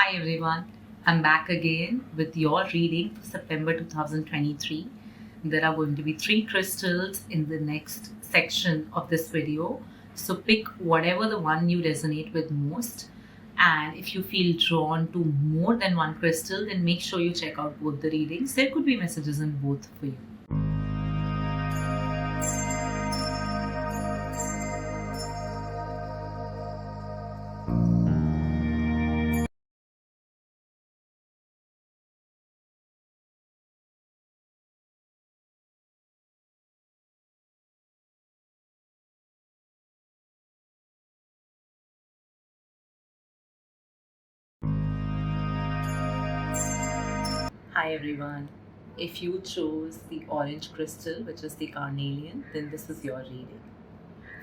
Hi everyone, I'm back again with your reading for September 2023. There are going to be three crystals in the next section of this video. So pick whatever the one you resonate with most. And if you feel drawn to more than one crystal, then make sure you check out both the readings. There could be messages in both for you. Hi everyone. If you chose the orange crystal, which is the carnelian, then this is your reading.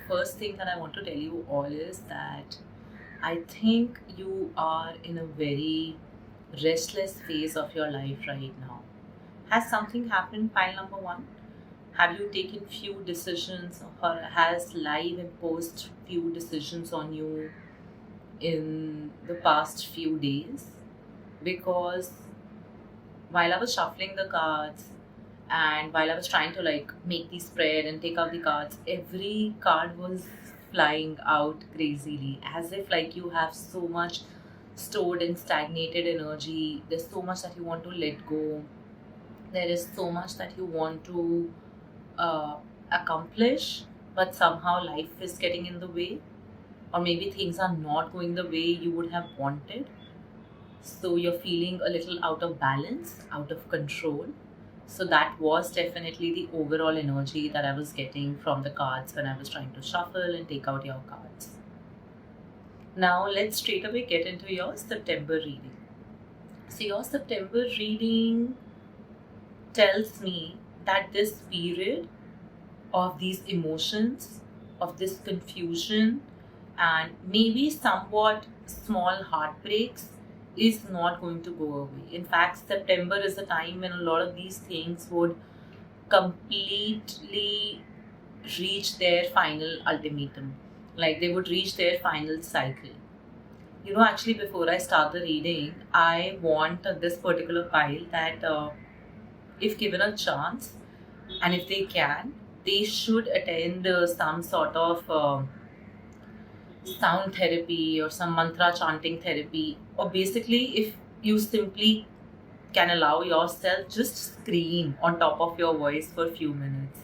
First thing that I want to tell you all is that I think you are in a very restless phase of your life right now. Has something happened, pile number one? Have you taken few decisions, or has life imposed few decisions on you in the past few days? Because while I was shuffling the cards and while I was trying to make the spread and take out the cards, every card was flying out crazily as if you have so much stored and stagnated energy. There's so much that you want to let go. There is so much that you want to uh, accomplish, but somehow life is getting in the way, or maybe things are not going the way you would have wanted. So you're feeling a little out of balance, out of control. So that was definitely the overall energy that I was getting from the cards when I was trying to shuffle and take out your cards. Now let's straight away get into your September reading. So your September reading tells me that this period of these emotions, of this confusion, and maybe somewhat small heartbreaks is not going to go away. In fact, September is a time when a lot of these things would completely reach their final ultimatum. Like they would reach their final cycle. Actually, before I start the reading, I want this particular pile that if given a chance and if they can, they should attend some sort of sound therapy or some mantra chanting therapy, or basically if you simply can allow yourself, just scream on top of your voice for a few minutes.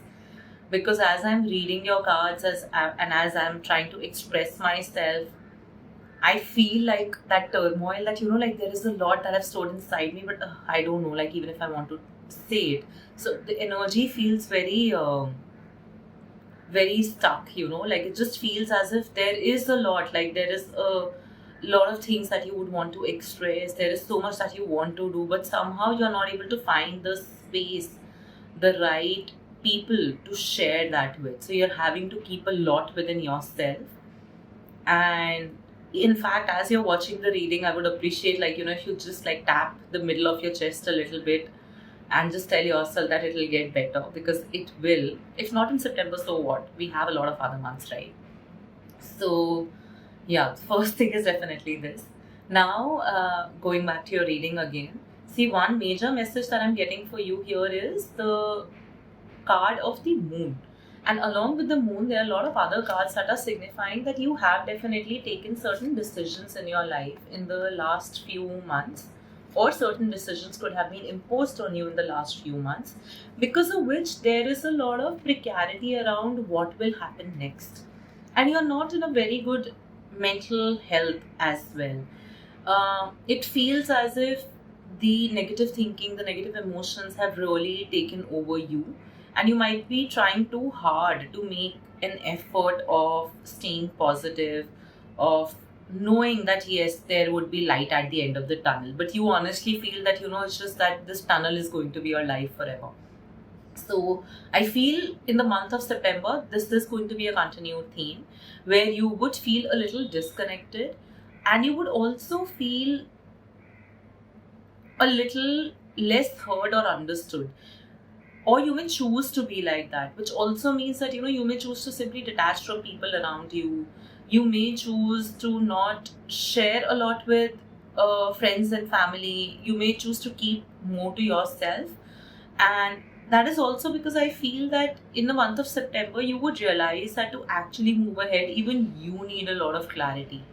Because as I'm reading your cards and as I'm trying to express myself, I feel like that turmoil that there is a lot that I've stored inside me, but I don't know, even if I want to say it. So the energy feels very stuck, it just feels as if there is a lot, there is a lot of things that you would want to express. There is so much that you want to do, but somehow you're not able to find the space, the right people to share that with. So you're having to keep a lot within yourself. And in fact, as you're watching the reading, I would appreciate if you just tap the middle of your chest a little bit and just tell yourself that it'll get better, because it will. If not in September, so what? We have a lot of other months, right? So, yeah, first thing is definitely this. Now, going back to your reading again, see, one major message that I'm getting for you here is the card of the moon. And along with the moon, there are a lot of other cards that are signifying that you have definitely taken certain decisions in your life in the last few months, or certain decisions could have been imposed on you in the last few months, because of which there is a lot of precarity around what will happen next. And you're not in a very good mental health as well. It feels as if the negative thinking, the negative emotions have really taken over you, and you might be trying too hard to make an effort of staying positive, of knowing that yes, there would be light at the end of the tunnel, but you honestly feel that it's just that this tunnel is going to be your life forever. So I feel in the month of September, this is going to be a continued theme where you would feel a little disconnected, and you would also feel a little less heard or understood. Or you may choose to be like that, which also means that you may choose to simply detach from people around you. You may choose to not share a lot with friends and family. You may choose to keep more to yourself. And that is also because I feel that in the month of September, you would realize that to actually move ahead, even you need a lot of clarity.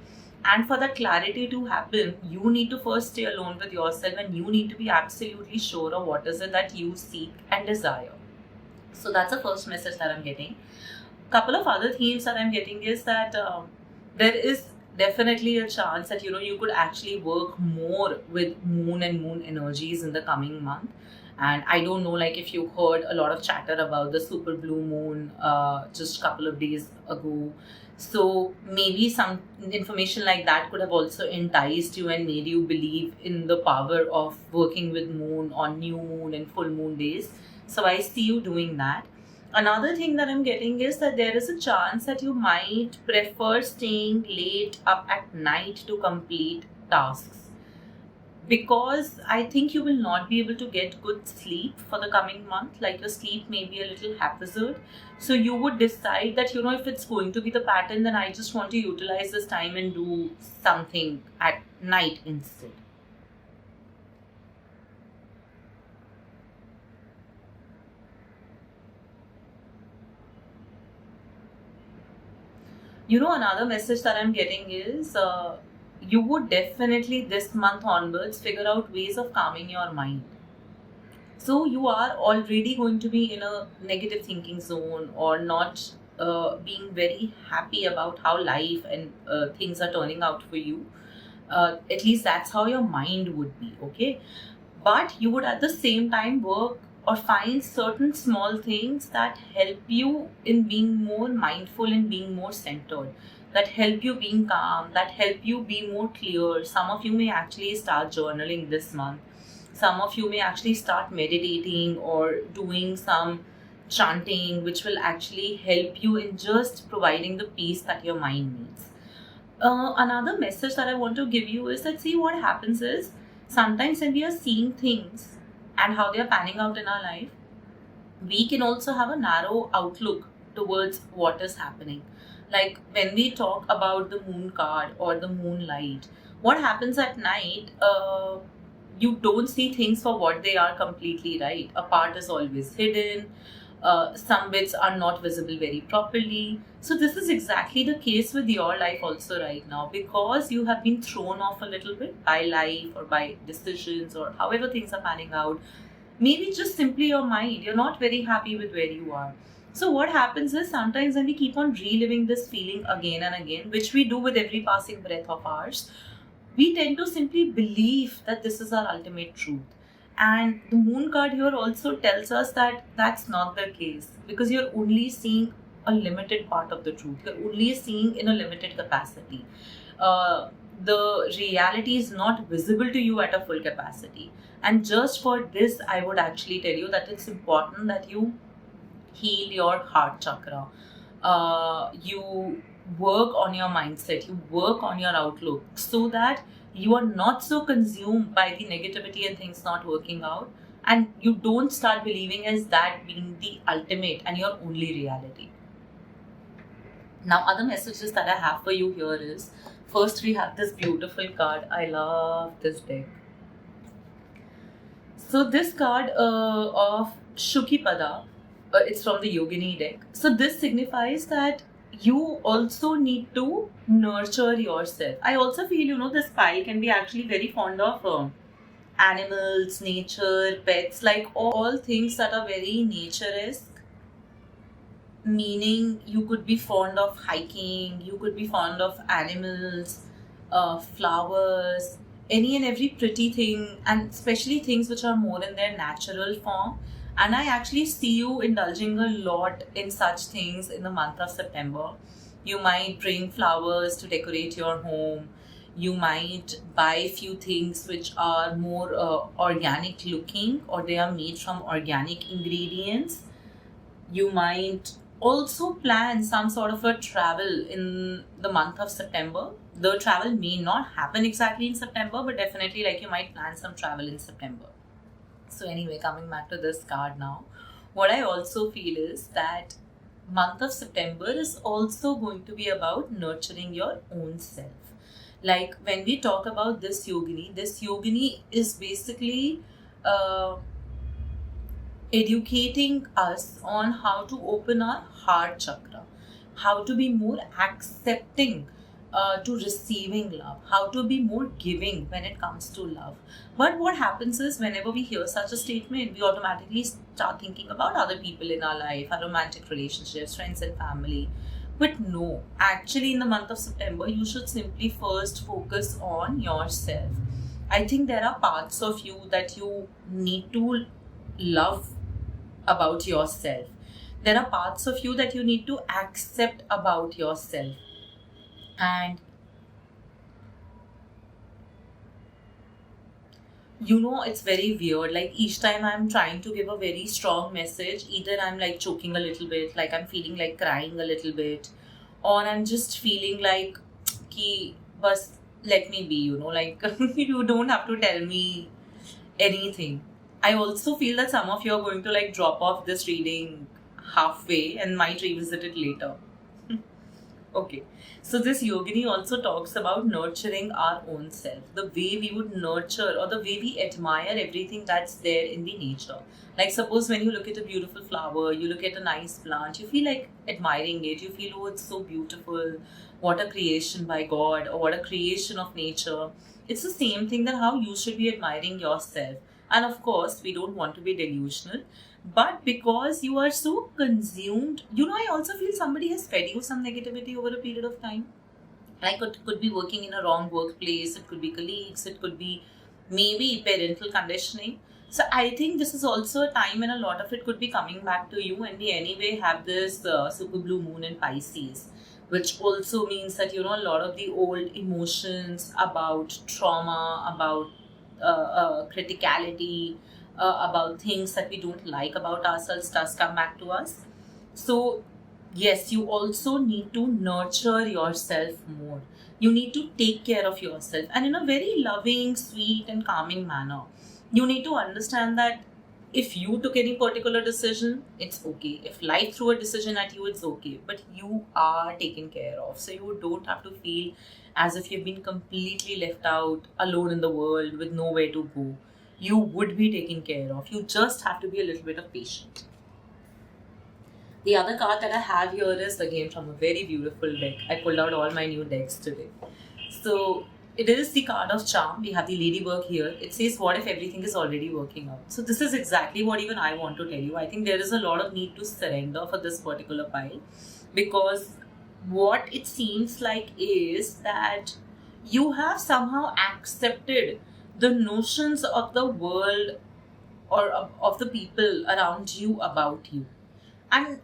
And for that clarity to happen, you need to first stay alone with yourself, and you need to be absolutely sure of what is it that you seek and desire. So that's the first message that I'm getting. Couple of other themes that I'm getting is that there is definitely a chance that you could actually work more with moon and moon energies in the coming month. And I don't know, like, if you heard a lot of chatter about the super blue moon just a couple of days ago. So maybe some information like that could have also enticed you and made you believe in the power of working with moon on new moon and full moon days. So I see you doing that. Another thing that I'm getting is that there is a chance that you might prefer staying late up at night to complete tasks, because I think you will not be able to get good sleep for the coming month. Like, your sleep may be a little haphazard. So you would decide that, if it's going to be the pattern, then I just want to utilize this time and do something at night instead. Another message that I'm getting is you would definitely this month onwards figure out ways of calming your mind. So you are already going to be in a negative thinking zone, or not being very happy about how life and things are turning out for you. At least that's how your mind would be, okay? But you would at the same time work or find certain small things that help you in being more mindful and being more centered, that help you being calm, that help you be more clear. Some of you may actually start journaling this month. Some of you may actually start meditating or doing some chanting, which will actually help you in just providing the peace that your mind needs. Another message that I want to give you is that, see, what happens is sometimes when we are seeing things and how they are panning out in our life, we can also have a narrow outlook towards what is happening. Like, when we talk about the moon card or the moonlight, what happens at night, you don't see things for what they are completely, right? A part is always hidden. Some bits are not visible very properly. So this is exactly the case with your life also right now, because you have been thrown off a little bit by life or by decisions or however things are panning out. Maybe just simply your mind, you're not very happy with where you are. So what happens is sometimes when we keep on reliving this feeling again and again, which we do with every passing breath of ours, we tend to simply believe that this is our ultimate truth. And the moon card here also tells us that that's not the case, because you're only seeing a limited part of the truth. You're only seeing in a limited capacity. The reality is not visible to you at a full capacity. And just for this, I would actually tell you that it's important that you heal your heart chakra. You work on your mindset, you work on your outlook, so that you are not so consumed by the negativity and things not working out, and you don't start believing as that being the ultimate and your only reality. Now, other messages that I have for you here is, first we have this beautiful card. I love this deck. So this card of Shukipada, it's from the Yogini deck. So this signifies that you also need to nurture yourself. I also feel, this pile can be actually very fond of animals, nature, pets, like all things that are very nature-esque. Meaning, you could be fond of hiking, you could be fond of animals, flowers, any and every pretty thing, and especially things which are more in their natural form. And I actually see you indulging a lot in such things in the month of September. You might bring flowers to decorate your home. You might buy a few things which are more organic looking, or they are made from organic ingredients. You might also plan some sort of a travel in the month of September. The travel may not happen exactly in September, but definitely, like, you might plan some travel in September. So anyway, coming back to this card now, what I also feel is that month of September is also going to be about nurturing your own self. Like when we talk about this yogini is basically uh, educating us on how to open our heart chakra, how to be more accepting to receiving love, how to be more giving when it comes to love. But what happens is, whenever we hear such a statement, we automatically start thinking about other people in our life, our romantic relationships, friends, and family. But no, actually, in the month of September, you should simply first focus on yourself. I think there are parts of you that you need to love about yourself. There are parts of you that you need to accept about yourself. And it's very weird. Like each time I'm trying to give a very strong message, either I'm like choking a little bit, like I'm feeling like crying a little bit, or I'm just feeling like, ki, bas, let me be, like you don't have to tell me anything. I also feel that some of you are going to like drop off this reading halfway and might revisit it later. Okay. So this yogini also talks about nurturing our own self, the way we would nurture or the way we admire everything that's there in the nature. Like suppose when you look at a beautiful flower, you look at a nice plant, you feel like admiring it. You feel, oh, it's so beautiful. What a creation by God, or what a creation of nature. It's the same thing that how you should be admiring yourself. And of course, we don't want to be delusional, but because you are so consumed, I also feel somebody has fed you some negativity over a period of time. Like it could be working in a wrong workplace, it could be colleagues, it could be maybe parental conditioning. So I think this is also a time when a lot of it could be coming back to you, and we anyway have this super blue moon in Pisces, which also means that a lot of the old emotions about trauma, about criticality, about things that we don't like about ourselves does come back to us. So, yes, you also need to nurture yourself more. You need to take care of yourself, and in a very loving, sweet, and calming manner. You need to understand that if you took any particular decision, it's okay. If life threw a decision at you, it's okay. But you are taken care of. So you don't have to feel as if you've been completely left out, alone in the world with nowhere to go. You would be taken care of. You just have to be a little bit of patient. The other card that I have here is again from a very beautiful deck. I pulled out all my new decks today. So it is the card of charm. We have the ladybug here. It says, what if everything is already working out? So this is exactly what even I want to tell you. I think there is a lot of need to surrender for this particular pile, because what it seems like is that you have somehow accepted the notions of the world or of the people around you about you. And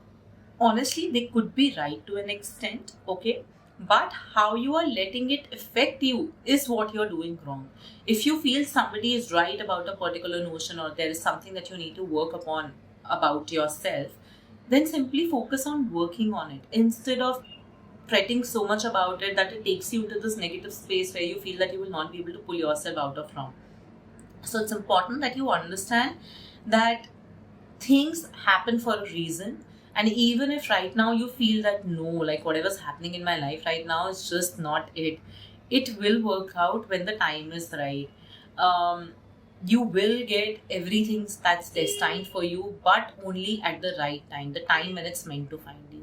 honestly, they could be right to an extent, okay? But how you are letting it affect you is what you're doing wrong. If you feel somebody is right about a particular notion, or there is something that you need to work upon about yourself, then simply focus on working on it instead of fretting so much about it that it takes you into this negative space where you feel that you will not be able to pull yourself out of from. So it's important that you understand that things happen for a reason. And even if right now you feel that no, like whatever's happening in my life right now is just not it, it will work out when the time is right. You will get everything that's destined for you, but only at the right time, the time when it's meant to find you.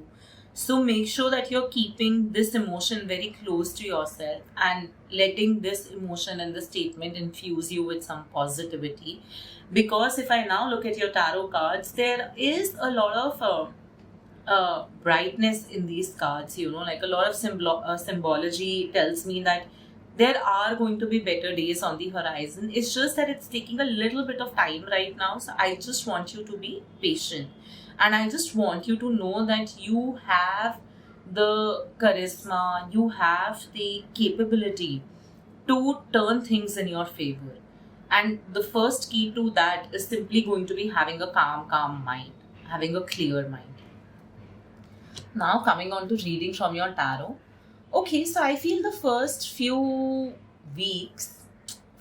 So make sure that you're keeping this emotion very close to yourself and letting this emotion and the statement infuse you with some positivity. Because if I now look at your tarot cards, there is a lot of brightness in these cards, like a lot of symbology tells me that there are going to be better days on the horizon. It's just that it's taking a little bit of time right now. So I just want you to be patient. And I just want you to know that you have the charisma, you have the capability to turn things in your favor. And the first key to that is simply going to be having a calm mind, having a clear mind. Now coming on to reading from your tarot. Okay, so I feel the first few weeks,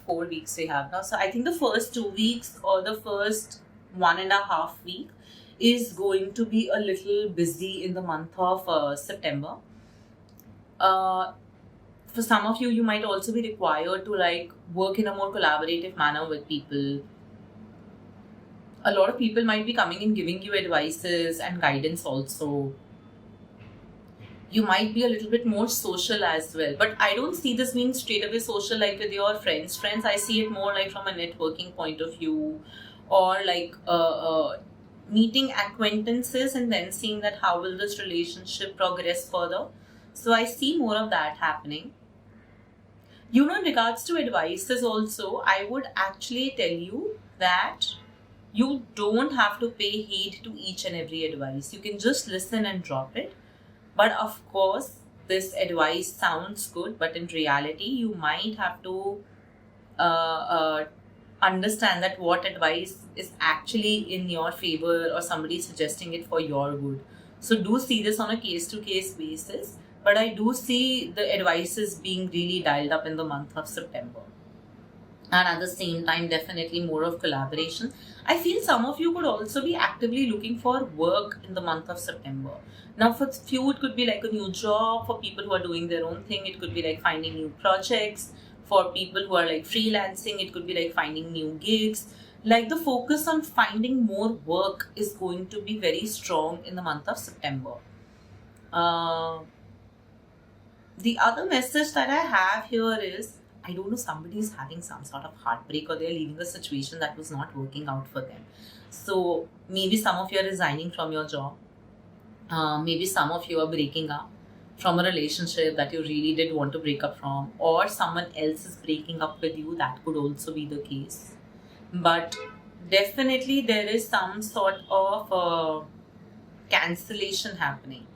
4 weeks we have now. So I think the first 2 weeks or the first 1.5 week is going to be a little busy in the month of September. For some of you, you might also be required to like work in a more collaborative manner with people. A lot of people might be coming and giving you advices and guidance also. You might be a little bit more social as well, but I don't see this being straight away social like with your friends. I see it more like from a networking point of view, or like meeting acquaintances and then seeing that how will this relationship progress further. So I see more of that happening. In regards to advices also, I would actually tell you that you don't have to pay heed to each and every advice. You can just listen and drop it. But of course, this advice sounds good, but in reality, you might have to understand that what advice is actually in your favor or somebody suggesting it for your good. So do see this on a case-to-case basis. But I do see the advices being really dialed up in the month of September. And at the same time, definitely more of collaboration. I feel some of you could also be actively looking for work in the month of September. Now, for few, it could be like a new job. For people who are doing their own thing, it could be like finding new projects. For people who are like freelancing, it could be like finding new gigs. Like the focus on finding more work is going to be very strong in the month of September. The other message that I have here is, I don't know, somebody is having some sort of heartbreak or they're leaving a situation that was not working out for them. So maybe some of you are resigning from your job. Maybe some of you are breaking up from a relationship that you really did want to break up from, or someone else is breaking up with you. That could also be the case. But definitely there is some sort of cancellation happening,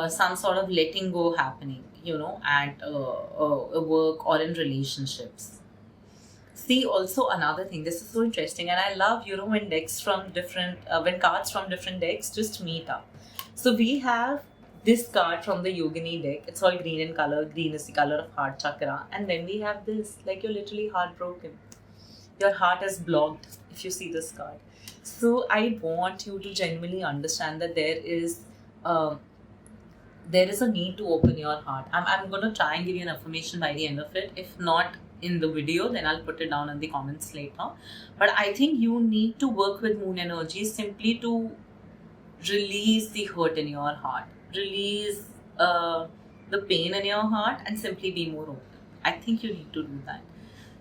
some sort of letting go happening, at work or in relationships. See, also another thing, this is so interesting, and I love, when decks from different, when cards from different decks just meet up. So we have this card from the Yogini deck. It's all green in color. Green is the color of heart chakra. And then we have this, like you're literally heartbroken. Your heart is blocked if you see this card. So I want you to genuinely understand that there is a need to open your heart. I'm going to try and give you an affirmation by the end of it. If not in the video, then I'll put it down in the comments later. But I think you need to work with moon energy simply to release the hurt in your heart, release the pain in your heart, and simply be more open. I think you need to do that.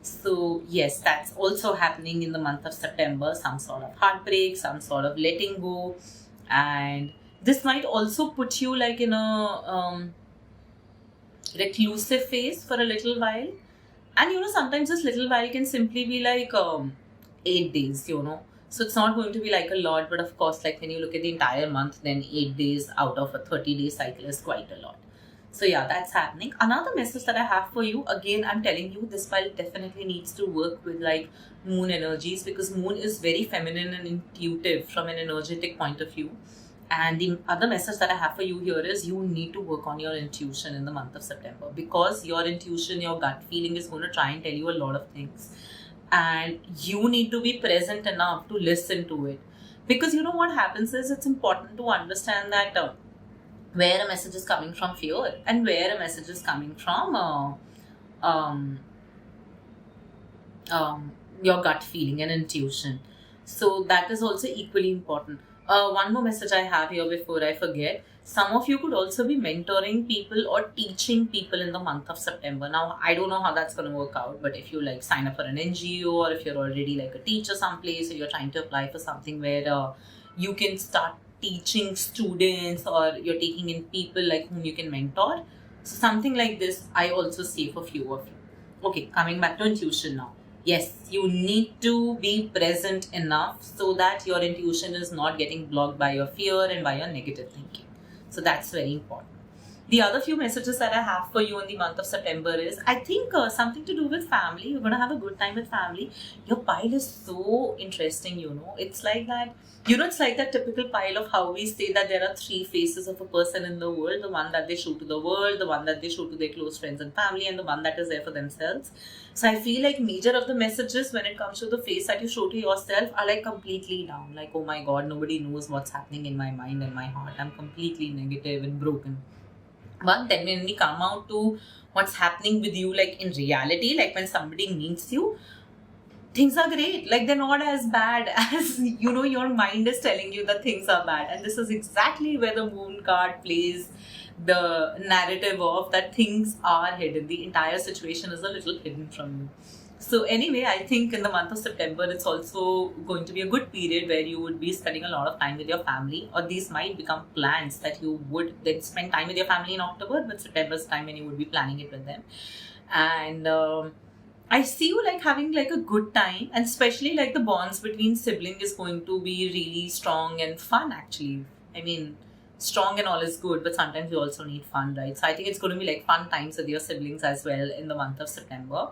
So yes, that's also happening in the month of September. Some sort of heartbreak, some sort of letting go, and this might also put you like in a reclusive phase for a little while. And sometimes this little while can simply be like 8 days, So it's not going to be like a lot, but of course, like when you look at the entire month, then 8 days out of a 30-day cycle is quite a lot. So yeah, that's happening. Another message that I have for you, again, I'm telling you, this file definitely needs to work with like moon energies, because moon is very feminine and intuitive from an energetic point of view. And the other message that I have for you here is you need to work on your intuition in the month of September, because your intuition, your gut feeling is going to try and tell you a lot of things. And you need to be present enough to listen to it. Because what happens is, it's important to understand that where a message is coming from fear and where a message is coming from your gut feeling and intuition. So that is also equally important. One more message I have here before I forget. Some of you could also be mentoring people or teaching people in the month of September. Now, I don't know how that's going to work out, but if you like sign up for an NGO, or if you're already like a teacher someplace, or you're trying to apply for something where you can start teaching students, or you're taking in people like whom you can mentor. So something like this, I also see for few of you. Okay, coming back to intuition now. Yes, you need to be present enough so that your intuition is not getting blocked by your fear and by your negative thinking. So that's very important. The other few messages that I have for you in the month of September is, I think something to do with family. You're going to have a good time with family. Your pile is so interesting, It's like that, it's like that typical pile of how we say that there are 3 faces of a person in the world. The one that they show to the world, the one that they show to their close friends and family, and the one that is there for themselves. So I feel like major of the messages when it comes to the face that you show to yourself are like completely down. Like, oh my God, nobody knows what's happening in my mind and my heart. I'm completely negative and broken. But then when we come out to what's happening with you, like in reality, like when somebody meets you, things are great. Like they're not as bad as your mind is telling you that things are bad. And this is exactly where the moon card plays the narrative of that things are hidden. The entire situation is a little hidden from you. So anyway, I think in the month of September, it's also going to be a good period where you would be spending a lot of time with your family, or these might become plans that you would then spend time with your family in October, but September's time when you would be planning it with them. And I see you like having like a good time, and especially like the bonds between sibling is going to be really strong and fun actually. I mean, strong and all is good, but sometimes you also need fun, right? So I think it's going to be like fun times with your siblings as well in the month of September.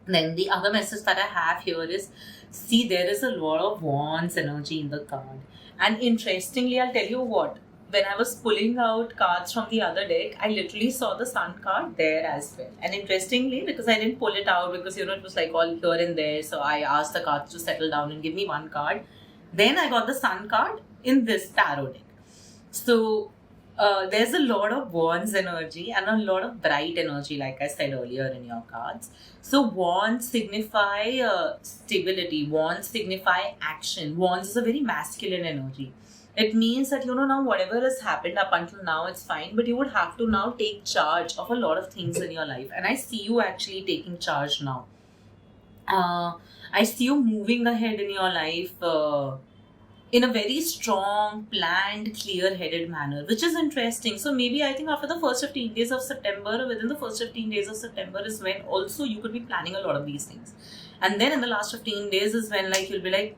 Then the other message that I have here is, see, there is a lot of wands energy in the card. And interestingly, I'll tell you what, when I was pulling out cards from the other deck, I literally saw the sun card there as well. And interestingly, because I didn't pull it out because, it was like all here and there. So I asked the cards to settle down and give me one card. Then I got the sun card in this tarot deck. So there's a lot of wands energy and a lot of bright energy, like I said earlier in your cards. So wands signify stability. Wands signify action. Wands is a very masculine energy. It means that, now whatever has happened up until now, it's fine, but you would have to now take charge of a lot of things in your life. And I see you actually taking charge now. I see you moving ahead in your life in a very strong, planned, clear-headed manner, which is interesting. So maybe I think after the first 15 days of September, within the first 15 days of September is when also you could be planning a lot of these things. And then in the last 15 days is when like you'll be like,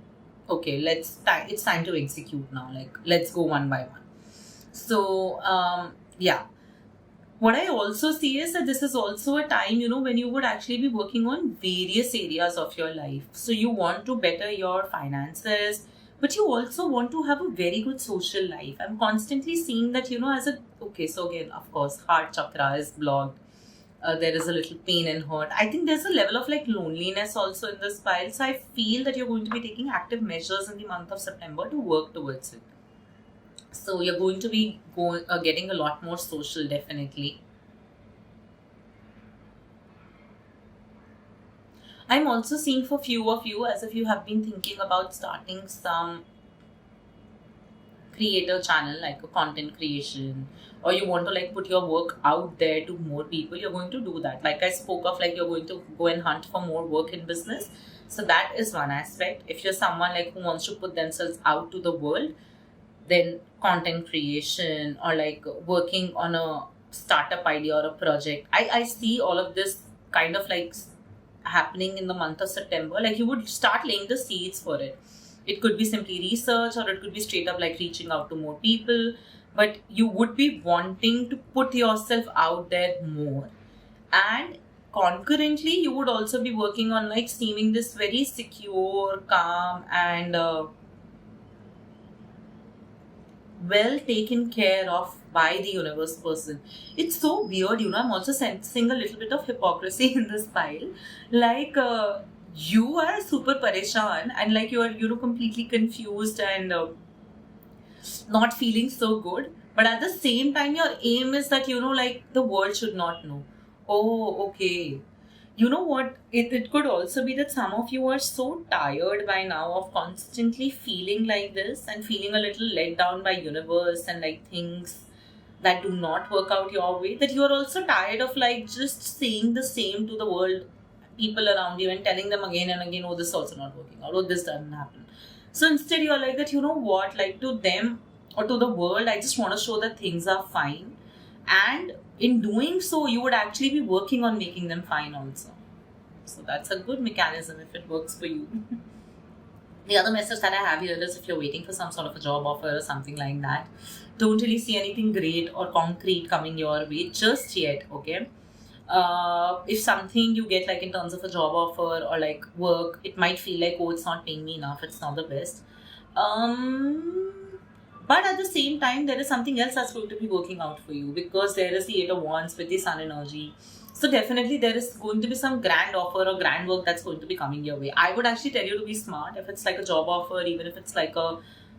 okay, it's time to execute now. Like, let's go one by one. So, yeah. What I also see is that this is also a time, when you would actually be working on various areas of your life. So you want to better your finances, but you also want to have a very good social life. I'm constantly seeing that, so again, of course, heart chakra is blocked. There is a little pain and hurt. I think there's a level of like loneliness also in this pile. So I feel that you're going to be taking active measures in the month of September to work towards it. So you're going to be getting a lot more social, definitely. I'm also seeing for few of you as if you have been thinking about starting some creator channel, like a content creation, or you want to like put your work out there to more people. You're going to do that. Like I spoke of, like you're going to go and hunt for more work in business. So that is one aspect. If you're someone like who wants to put themselves out to the world, then content creation or like working on a startup idea or a project. I see all of this kind of like happening in the month of September. Like you would start laying the seeds for it. It could be simply research, or it could be straight up like reaching out to more people, but you would be wanting to put yourself out there more. And concurrently, you would also be working on like seeming this very secure, calm, and well taken care of by the universe person. It's so weird, I'm also sensing a little bit of hypocrisy in this pile. Like, you are super pareshan and like you are, completely confused and not feeling so good. But at the same time, your aim is that, like the world should not know. Oh, okay. You know what? It could also be that some of you are so tired by now of constantly feeling like this and feeling a little let down by universe and like things that do not work out your way, that you are also tired of like just saying the same to the world, people around you, and telling them again and again, oh, this is also not working out, oh, this doesn't happen. So instead you're like that, what, like to them or to the world, I just want to show that things are fine. And in doing so, you would actually be working on making them fine also. So that's a good mechanism if it works for you. The other message that I have here is, if you're waiting for some sort of a job offer or something like that, don't really see anything great or concrete coming your way just yet, okay? If something you get like in terms of a job offer or like work, it might feel like, oh, it's not paying me enough, it's not the best. But at the same time, there is something else that's going to be working out for you, because there is the Eight of Wands with the Sun energy. So definitely there is going to be some grand offer or grand work that's going to be coming your way. I would actually tell you to be smart. If it's like a job offer, even if it's like a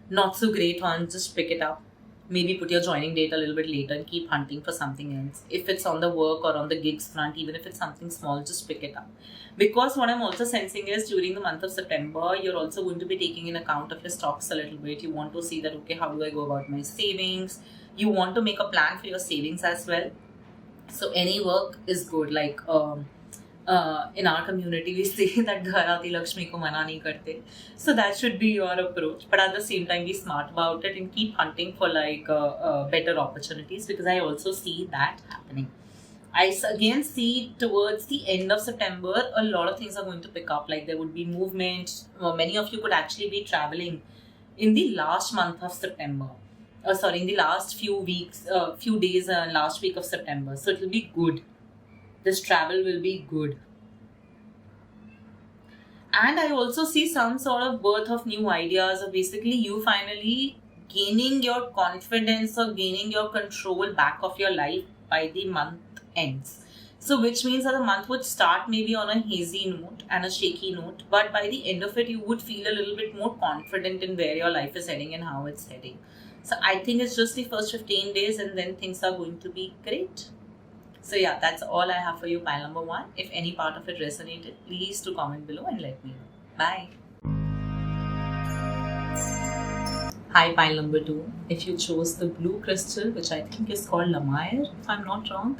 not so great one, just pick it up. maybe put your joining date a little bit later and keep hunting for something else. If it's on the work or on the gigs front, even if it's something small, just pick it up. Because what I'm also sensing is during the month of September, you're also going to be taking in account of your stocks a little bit. You want to see that, okay, how do I go about my savings? You want to make a plan for your savings as well. So any work is good. Like in our community, we say that Ghar aati Lakshmi ko mana nahi karte. So that should be your approach. But at the same time, be smart about it and keep hunting for like better opportunities, because I also see that happening. Again see towards the end of September, a lot of things are going to pick up. Like there would be movement. Many of you could actually be traveling in the last month of September. In the last few weeks, few days, last week of September. So it will be good. This travel will be good. And I also see some sort of birth of new ideas, or basically you finally gaining your confidence or gaining your control back of your life by the month ends. So which means that the month would start maybe on a hazy note and a shaky note, but by the end of it, you would feel a little bit more confident in where your life is heading and how it's heading. So I think it's just the first 15 days and then things are going to be great. So yeah, that's all I have for you, pile number 1. If any part of it resonated, please do comment below and let me know. Bye. Hi, pile number 2. If you chose the blue crystal, which I think is called Lamire, if I'm not wrong,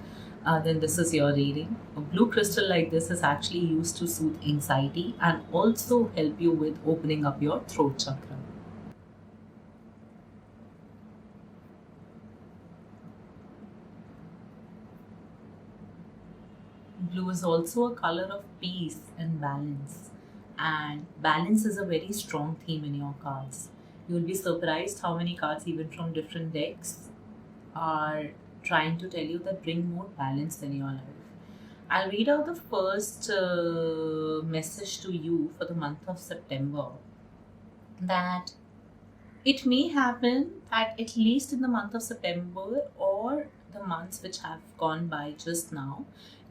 then this is your reading. A blue crystal like this is actually used to soothe anxiety and also help you with opening up your throat chakra. Blue is also a color of peace and balance. And balance is a very strong theme in your cards. You will be surprised how many cards, even from different decks, are trying to tell you that bring more balance in your life. I'll read out the first message to you for the month of September. That it may happen that at least in the month of September or the months which have gone by just now,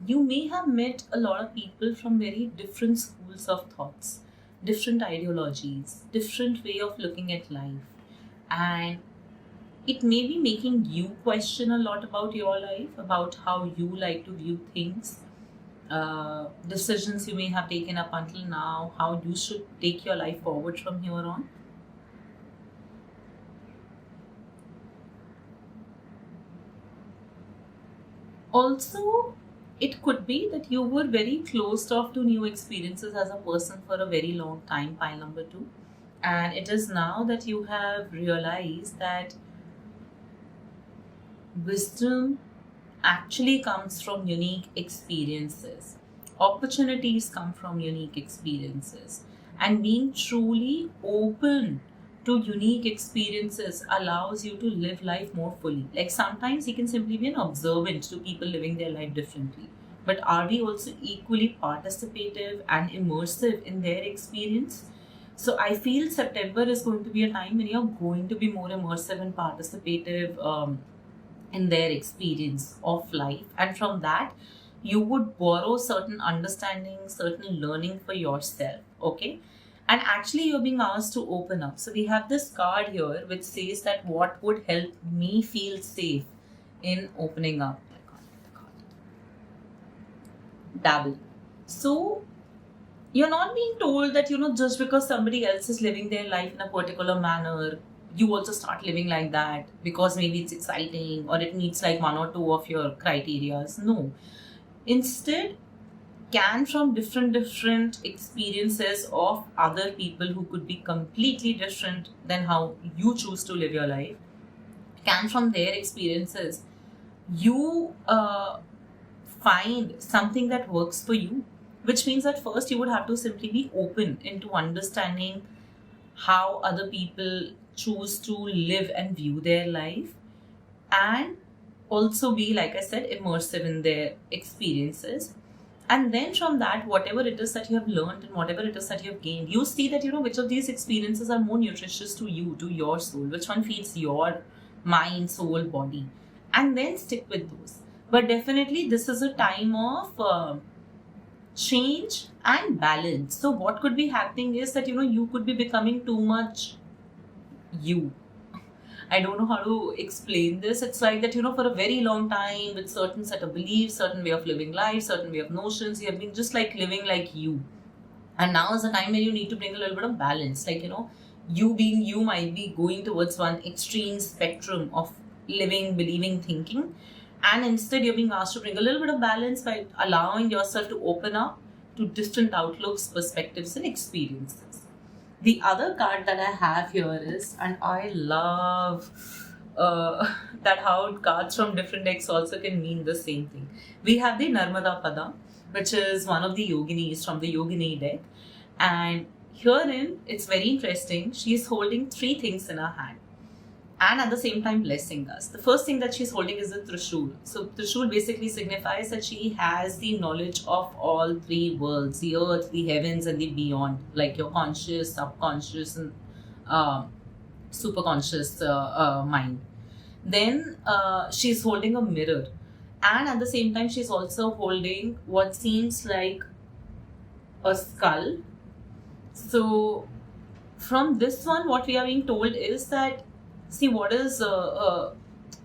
you may have met a lot of people from very different schools of thoughts, different ideologies, different way of looking at life. And it may be making you question a lot about your life, about how you like to view things, decisions you may have taken up until now, how you should take your life forward from here on. Also, it could be that you were very closed off to new experiences as a person for a very long time, pile number 2. And it is now that you have realized that wisdom actually comes from unique experiences. Opportunities come from unique experiences. And being truly open to unique experiences allows you to live life more fully. Like sometimes you can simply be an observant to people living their life differently. But are we also equally participative and immersive in their experience? So I feel September is going to be a time when you're going to be more immersive and participative in their experience of life. And from that, you would borrow certain understanding, certain learning for yourself. Okay? And actually, you're being asked to open up. So we have this card here which says that what would help me feel safe in opening up. Dabble. So you're not being told that, just because somebody else is living their life in a particular manner, you also start living like that because maybe it's exciting or it meets like one or two of your criterias. No. Instead, can from different experiences of other people who could be completely different than how you choose to live your life, can from their experiences you find something that works for you, which means that first you would have to simply be open into understanding how other people choose to live and view their life, and also be, like I said, immersive in their experiences. And then from that, whatever it is that you have learned and whatever it is that you have gained, you see that, which of these experiences are more nutritious to you, to your soul, which one feeds your mind, soul, body, and then stick with those. But definitely, this is a time of change and balance. So what could be happening is that, you could be becoming too much you. I don't know how to explain this. It's like that, for a very long time, with certain set of beliefs, certain way of living life, certain way of notions, you have been just like living like you. And now is the time when you need to bring a little bit of balance. Like, you being you might be going towards one extreme spectrum of living, believing, thinking. And instead, you're being asked to bring a little bit of balance by allowing yourself to open up to different outlooks, perspectives, and experiences. The other card that I have here is, and I love that how cards from different decks also can mean the same thing. We have the Narmada Pada, which is one of the yoginis from the Yogini deck. And herein, it's very interesting. She's holding three things in her hand and at the same time blessing us. The first thing that she's holding is the Trishul. So Trishul basically signifies that she has the knowledge of all three worlds, the earth, the heavens, and the beyond, like your conscious, subconscious, and superconscious mind. Then she's holding a mirror, and at the same time she's also holding what seems like a skull. So from this one, what we are being told is that, see, what is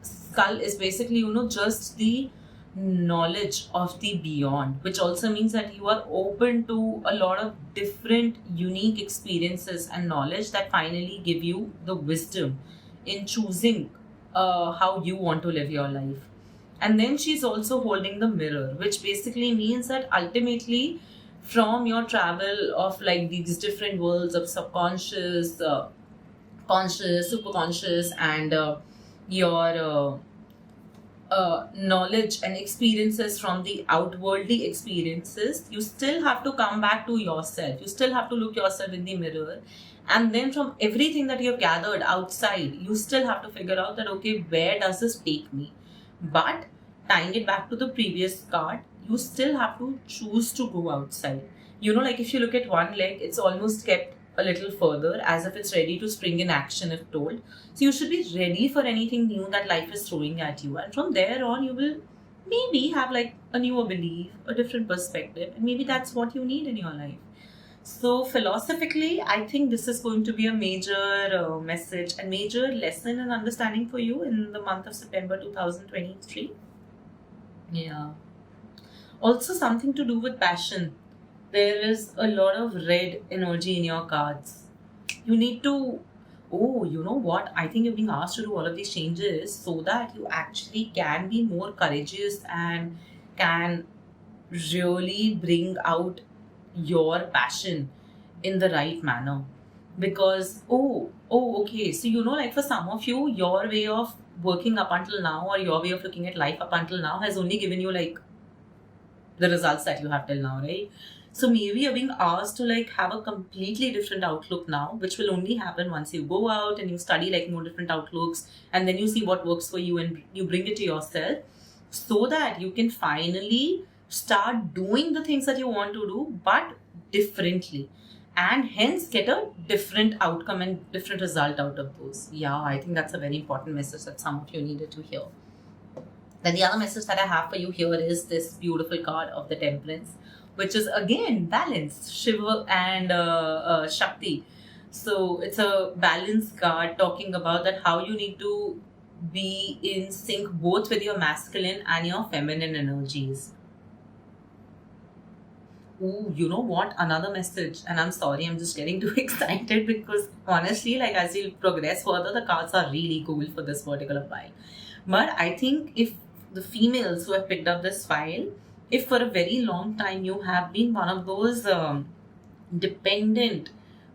skull is basically, just the knowledge of the beyond, which also means that you are open to a lot of different unique experiences and knowledge that finally give you the wisdom in choosing how you want to live your life. And then she's also holding the mirror, which basically means that ultimately, from your travel of like these different worlds of subconscious, conscious, superconscious, and your knowledge and experiences from the outwardly experiences, you still have to come back to yourself. You still have to look yourself in the mirror. And then from everything that you have gathered outside, you still have to figure out that, okay, where does this take me? But tying it back to the previous card, you still have to choose to go outside. Like if you look at one leg, it's almost kept a little further as if it's ready to spring in action if told. So you should be ready for anything new that life is throwing at you. And from there on, you will maybe have like a newer belief, a different perspective. And maybe that's what you need in your life. So philosophically, I think this is going to be a major message and major lesson and understanding for you in the month of September 2023. Yeah. Also something to do with passion. There is a lot of red energy in your cards. You need to, you know what? I think you're being asked to do all of these changes so that you actually can be more courageous and can really bring out your passion in the right manner. Because, okay. So, like for some of you, your way of working up until now or your way of looking at life up until now has only given you like the results that you have till now, right? So maybe you're being asked to like have a completely different outlook now, which will only happen once you go out and you study like more different outlooks, and then you see what works for you and you bring it to yourself so that you can finally start doing the things that you want to do, but differently, and hence get a different outcome and different result out of those. Yeah, I think that's a very important message that some of you needed to hear. Then the other message that I have for you here is this beautiful card of the Temperance, which is again balance, Shiva and Shakti. So it's a balance card talking about that how you need to be in sync both with your masculine and your feminine energies. Ooh, you know what? Another message, and I'm sorry, I'm just getting too excited because honestly, like as you progress further, the cards are really cool for this particular file. But I think if the females who have picked up this file, if for a very long time you have been one of those dependent,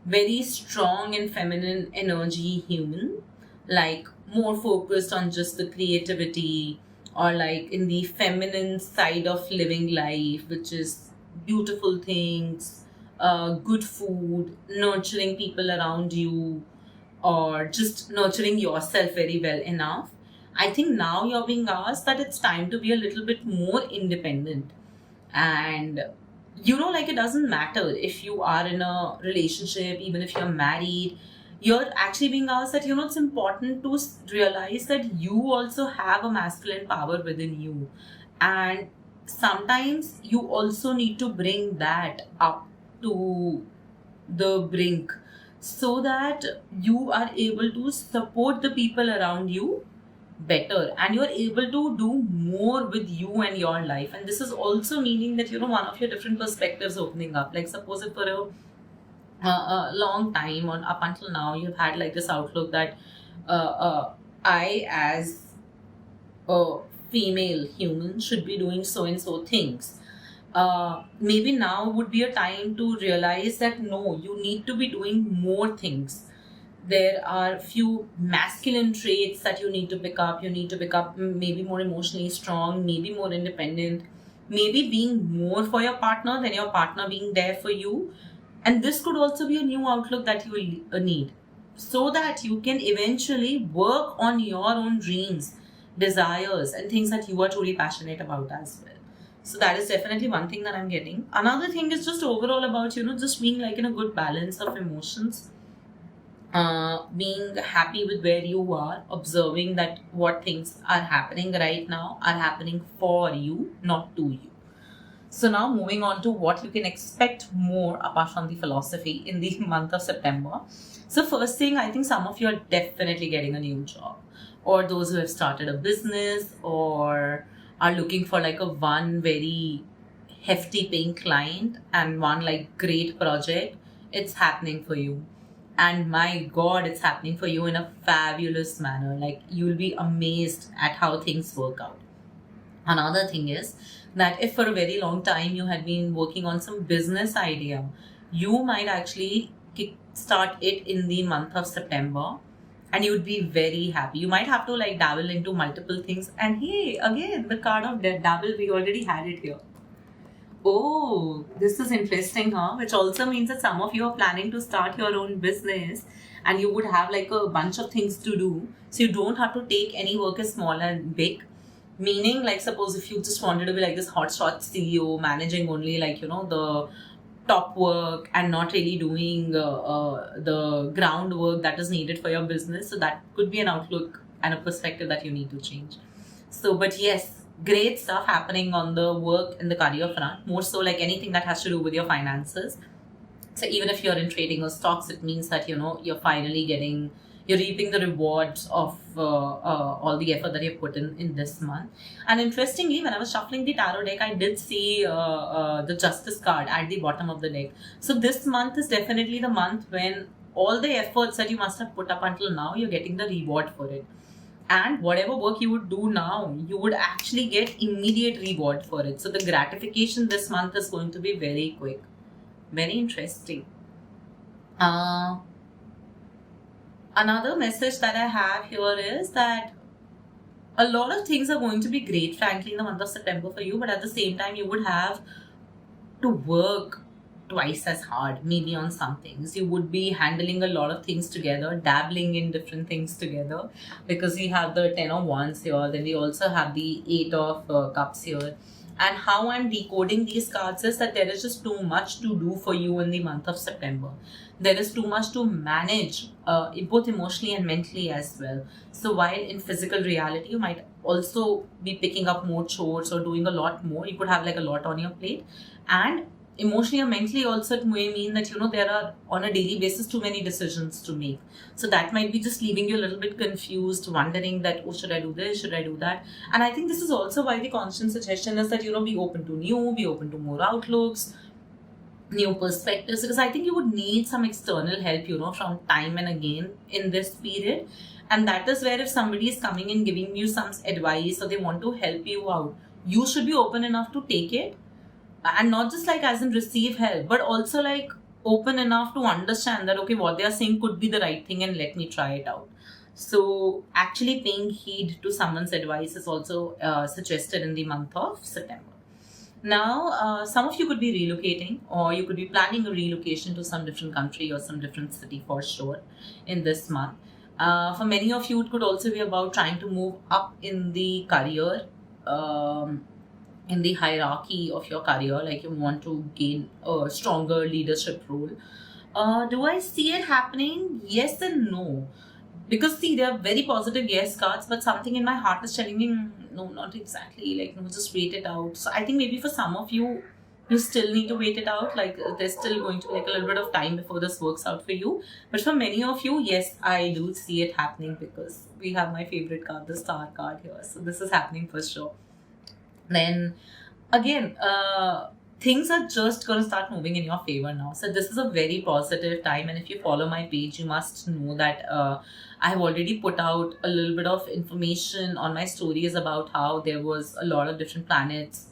very strong and feminine energy human, like more focused on just the creativity or like in the feminine side of living life, which is beautiful things, good food, nurturing people around you, or just nurturing yourself very well enough. I think now you're being asked that it's time to be a little bit more independent. And like it doesn't matter if you are in a relationship, even if you're married, you're actually being asked that, it's important to realize that you also have a masculine power within you. And sometimes you also need to bring that up to the brink so that you are able to support the people around you better, and you're able to do more with you and your life. And this is also meaning that, one of your different perspectives opening up. Like, suppose if for a long time, or up until now, you've had like this outlook that I, as a female human, should be doing so and so things. Maybe now would be a time to realize that no, you need to be doing more things. There are few masculine traits that you need to pick up. You need to pick up maybe more emotionally strong, maybe more independent, maybe being more for your partner than your partner being there for you. And this could also be a new outlook that you will need, so that you can eventually work on your own dreams, desires, and things that you are truly passionate about as well. So that is definitely one thing that I'm getting. Another thing is just overall about, just being like in a good balance of emotions, being happy with where you are, observing that what things are happening right now are happening for you, not to you. So now moving on to what you can expect more apart from the philosophy in the month of September. So first thing, I think some of you are definitely getting a new job, or those who have started a business, or are looking for like a one very hefty paying client and one like great project. It's happening for you. And my God, it's happening for you in a fabulous manner. Like, you'll be amazed at how things work out. Another thing is that if for a very long time you had been working on some business idea, you might actually start it in the month of September, and you would be very happy. You might have to like dabble into multiple things. And hey, again, the card of dabble, we already had it here. Oh, this is interesting, huh? Which also means that some of you are planning to start your own business, and you would have like a bunch of things to do. So you don't have to take any work as small and big. Meaning, like, suppose if you just wanted to be like this hotshot CEO, managing only like, the top work and not really doing the groundwork that is needed for your business. So that could be an outlook and a perspective that you need to change. So, but yes, great stuff happening on the work and the career front, more so like anything that has to do with your finances. So even if you're in trading or stocks, it means that, you're finally you're reaping the rewards of all the effort that you've put in this month. And interestingly, when I was shuffling the tarot deck, I did see the Justice card at the bottom of the deck. So this month is definitely the month when all the efforts that you must have put up until now, you're getting the reward for it. And whatever work you would do now, you would actually get immediate reward for it. So the gratification this month is going to be very quick. Very interesting. Another message that I have here is that a lot of things are going to be great, frankly, in the month of September for you. But at the same time, you would have to work twice as hard, maybe on some things. You would be handling a lot of things together, dabbling in different things together, because we have the 10 of Wands here, then we also have the 8 of Cups here. And how I'm decoding these cards is that there is just too much to do for you in the month of September. There is too much to manage, both emotionally and mentally as well. So while in physical reality, you might also be picking up more chores or doing a lot more. You could have like a lot on your plate. And emotionally or mentally also, it may mean that, there are on a daily basis too many decisions to make. So that might be just leaving you a little bit confused, wondering that, oh, should I do this, should I do that? And I think this is also why the constant suggestion is that, be open to new, be open to more outlooks, new perspectives, because I think you would need some external help, from time and again in this period. And that is where if somebody is coming and giving you some advice, or they want to help you out, you should be open enough to take it. And not just like as in receive help, but also like open enough to understand that, okay, what they are saying could be the right thing and let me try it out. So actually paying heed to someone's advice is also suggested in the month of September. Now, some of you could be relocating, or you could be planning a relocation to some different country or some different city for sure in this month. For many of you, it could also be about trying to move up in the career, in the hierarchy of your career, like you want to gain a stronger leadership role. Do I see it happening? Yes and no. Because see, they are very positive yes cards, but something in my heart is telling me, no, not exactly. Like, no, just wait it out. So I think maybe for some of you, you still need to wait it out. Like there's still going to be like a little bit of time before this works out for you. But for many of you, yes, I do see it happening, because we have my favorite card, the Star card here. So this is happening for sure. Then again, things are just going to start moving in your favor now. So this is a very positive time, and if you follow my page, you must know that I have already put out a little bit of information on my stories about how there was a lot of different planets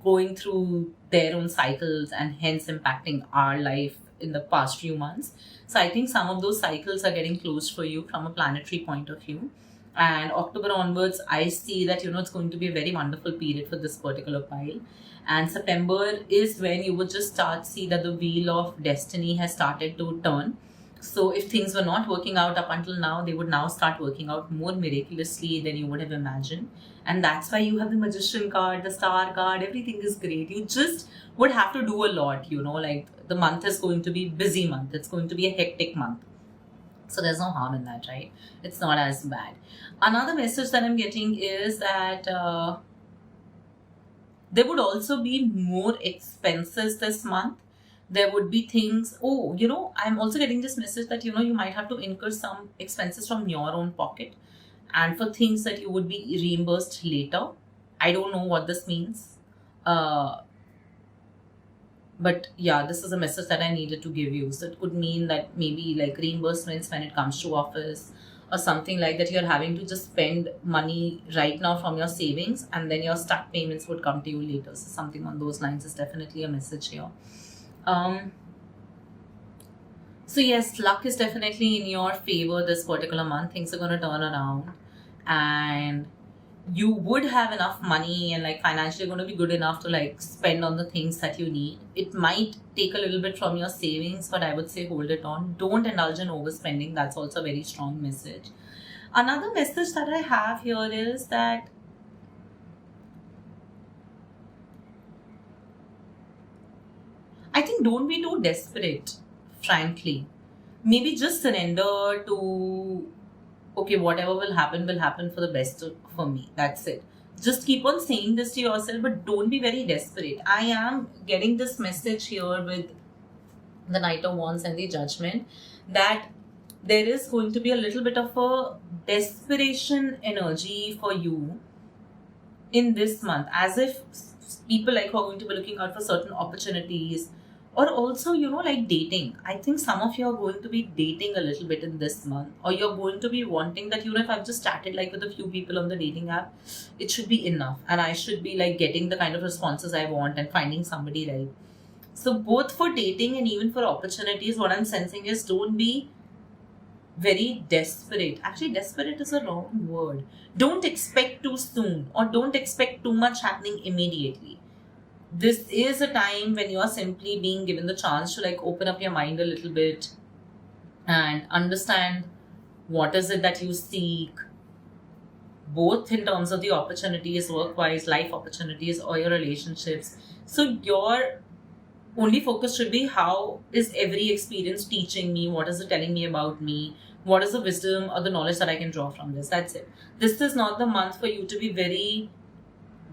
going through their own cycles and hence impacting our life in the past few months. So I think some of those cycles are getting closed for you from a planetary point of view. And October onwards, I see that it's going to be a very wonderful period for this particular pile. And September is when you would just start see that the wheel of destiny has started to turn. So if things were not working out up until now, they would now start working out more miraculously than you would have imagined. And that's why you have the Magician card, the Star card, everything is great. You just would have to do a lot, like the month is going to be busy month. It's going to be a hectic month. So there's no harm in that, right? It's not as bad. Another message that I'm getting is that there would also be more expenses this month. There would be things, I'm also getting this message that, you might have to incur some expenses from your own pocket, and for things that you would be reimbursed later. I don't know what this means. But yeah, this is a message that I needed to give you. So it could mean that maybe like reimbursements when it comes to office or something like that, you're having to just spend money right now from your savings, and then your stuck payments would come to you later. So something on those lines is definitely a message here. So yes, luck is definitely in your favor this particular month. Things are going to turn around, and you would have enough money and like financially going to be good enough to like spend on the things that you need. It might take a little bit from your savings, but I would say hold it on. Don't indulge in overspending. That's also a very strong message. Another message that I have here is that I think don't be too desperate, frankly. Maybe just surrender to, okay, whatever will happen for the best for me. That's it. Just keep on saying this to yourself, but don't be very desperate. I am getting this message here with the Knight of Wands and the Judgment that there is going to be a little bit of a desperation energy for you in this month, as if people like who are going to be looking out for certain opportunities, or also like dating. I think some of you are going to be dating a little bit in this month, or you're going to be wanting that if I've just chatted like with a few people on the dating app, it should be enough, and I should be like getting the kind of responses I want and finding somebody right. So both for dating and even for opportunities, what I'm sensing is don't be very desperate. Actually, desperate is a wrong word. Don't expect too soon, or don't expect too much happening immediately. This is a time when you are simply being given the chance to like open up your mind a little bit and understand what is it that you seek, both in terms of the opportunities, work-wise, life opportunities, or your relationships. So your only focus should be, how is every experience teaching me? What is it telling me about me? What is the wisdom or the knowledge that I can draw from this? That's it. This is not the month for you to be very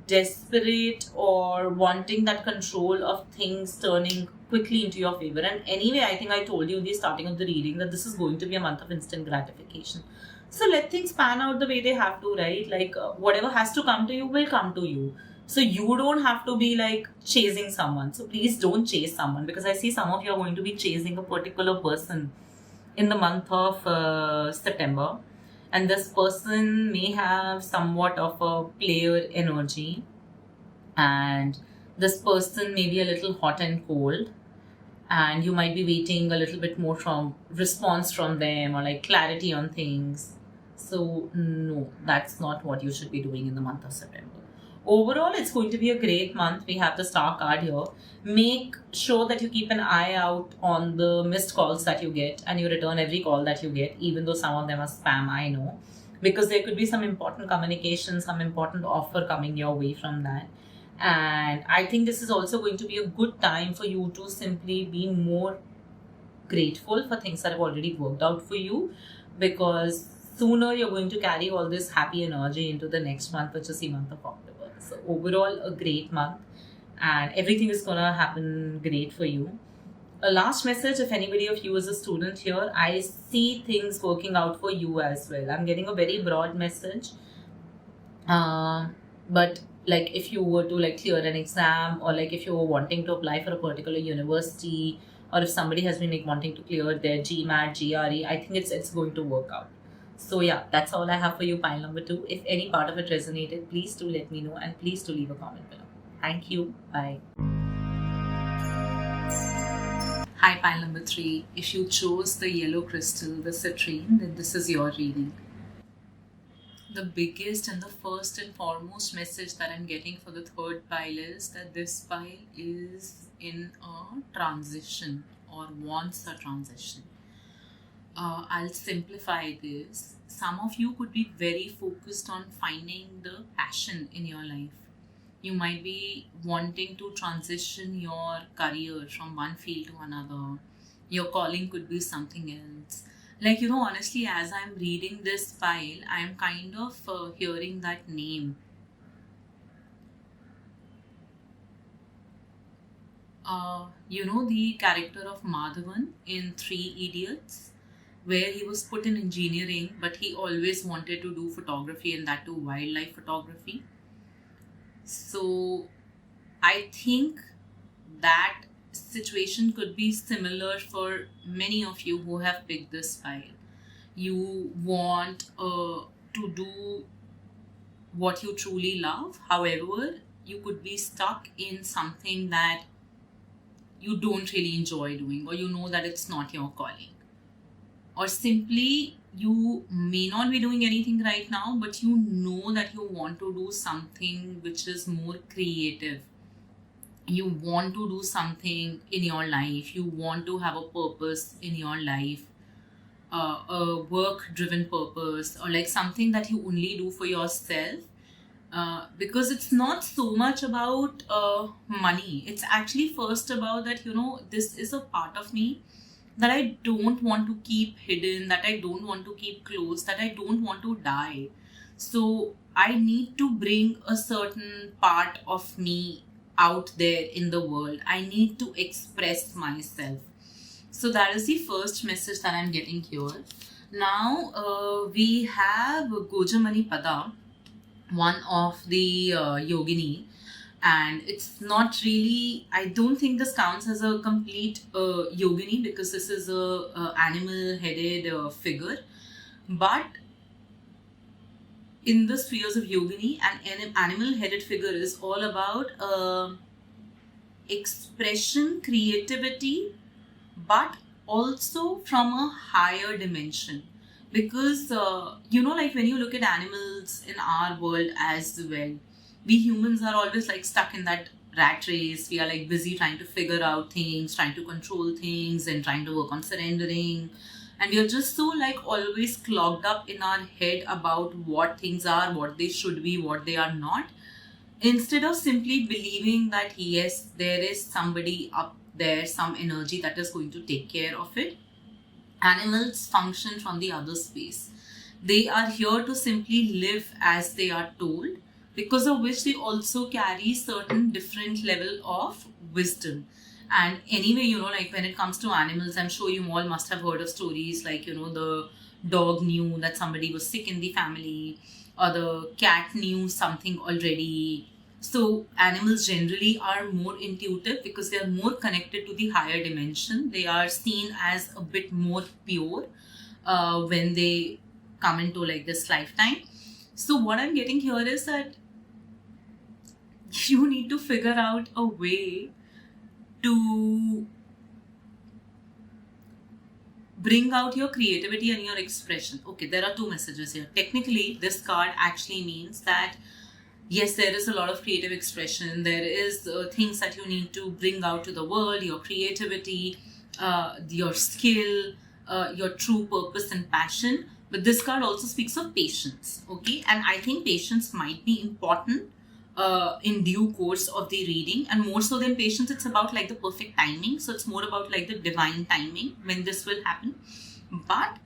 desperate or wanting that control of things turning quickly into your favor. And anyway, I think I told you in the starting of the reading that this is going to be a month of instant gratification. So let things pan out the way they have to, right? Like whatever has to come to you will come to you. So you don't have to be like chasing someone. So please don't chase someone, because I see some of you are going to be chasing a particular person in the month of September. And this person may have somewhat of a player energy, and this person may be a little hot and cold, and you might be waiting a little bit more from response from them or like clarity on things. So no, that's not what you should be doing in the month of September. Overall, it's going to be a great month. We have the Star card here. Make sure that you keep an eye out on the missed calls that you get, and you return every call that you get, even though some of them are spam, I know. Because there could be some important communication, some important offer coming your way from that. And I think this is also going to be a good time for you to simply be more grateful for things that have already worked out for you, because sooner you're going to carry all this happy energy into the next month, which is the month of October. So overall, a great month. and everything is gonna happen great for you. A last message, if anybody of you is a student here, I see things working out for you as well. I'm getting a very broad message. But like if you were to like clear an exam, or like if you were wanting to apply for a particular university, or if somebody has been like wanting to clear their GMAT, GRE, I think it's going to work out. So yeah, that's all I have for you, pile number 2. If any part of it resonated, please do let me know, and please do leave a comment below. Thank you. Bye. Hi, pile number 3. If you chose the yellow crystal, the citrine, then this is your reading. The biggest and the first and foremost message that I'm getting for the third pile is that this pile is in a transition or wants a transition. I'll simplify this. Some of you could be very focused on finding the passion in your life. You might be wanting to transition your career from one field to another. Your calling could be something else. Like, honestly, as I'm reading this file, I'm kind of hearing that name. The character of Madhavan in Three Idiots, where he was put in engineering, but he always wanted to do photography, and that too wildlife photography. So I think that situation could be similar for many of you who have picked this file. You want to do what you truly love. However, you could be stuck in something that you don't really enjoy doing, or you know that it's not your calling. Or simply, you may not be doing anything right now, but you know that you want to do something which is more creative. You want to do something in your life. You want to have a purpose in your life, a work-driven purpose, or like something that you only do for yourself. Because it's not so much about money. It's actually first about that, this is a part of me that I don't want to keep hidden, that I don't want to keep closed, that I don't want to die. So I need to bring a certain part of me out there in the world. I need to express myself. So that is the first message that I'm getting here. Now we have Gojamani Pada, one of the yogini, and it's not really, I don't think this counts as a complete yogini, because this is a animal headed figure. But in the spheres of yogini, an animal headed figure is all about expression, creativity, but also from a higher dimension. Because like when you look at animals in our world as well, we humans are always like stuck in that rat race. We are like busy trying to figure out things, trying to control things, and trying to work on surrendering. And we are just so like always clogged up in our head about what things are, what they should be, what they are not. Instead of simply believing that yes, there is somebody up there, some energy that is going to take care of it. Animals function from the other space. They are here to simply live as they are told, because of which they also carry certain different level of wisdom. And anyway, like when it comes to animals, I'm sure you all must have heard of stories like, the dog knew that somebody was sick in the family, or the cat knew something already. So animals generally are more intuitive because they are more connected to the higher dimension. They are seen as a bit more pure when they come into like this lifetime. So what I'm getting here is that you need to figure out a way to bring out your creativity and your expression. Okay, there are two messages here. Technically, this card actually means that yes, there is a lot of creative expression. There is things that you need to bring out to the world, your creativity, your skill, your true purpose and passion. But this card also speaks of patience, okay? And I think patience might be important in due course of the reading. And more so than patience, it's about like the perfect timing. So it's more about like the divine timing when this will happen. But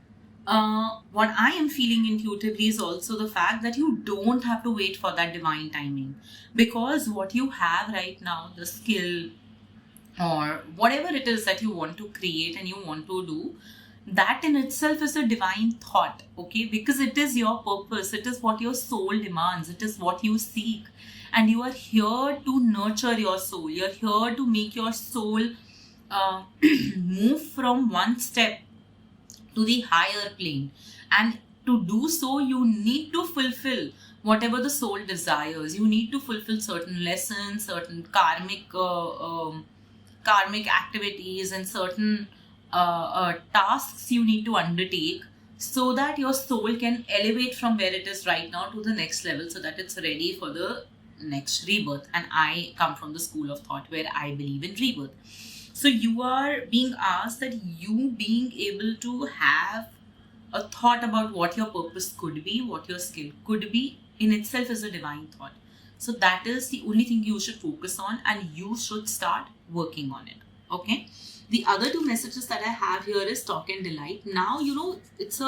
what I am feeling intuitively is also the fact that you don't have to wait for that divine timing, because what you have right now, the skill or whatever it is that you want to create and you want to do, that in itself is a divine thought, okay? Because it is your purpose, it is what your soul demands, it is what you seek, and you are here to nurture your soul. You're here to make your soul uh, move from one step to the higher plane, and to do so you need to fulfill whatever the soul desires. You need to fulfill certain lessons, certain karmic activities, and certain tasks you need to undertake, so that your soul can elevate from where it is right now to the next level, so that it's ready for the next rebirth. And I come from the school of thought where I believe in rebirth. So you are being asked that you being able to have a thought about what your purpose could be, what your skill could be, in itself is a divine thought. So that is the only thing you should focus on, and you should start working on it. Okay. The other two messages that I have here is talk and delight. Now, it's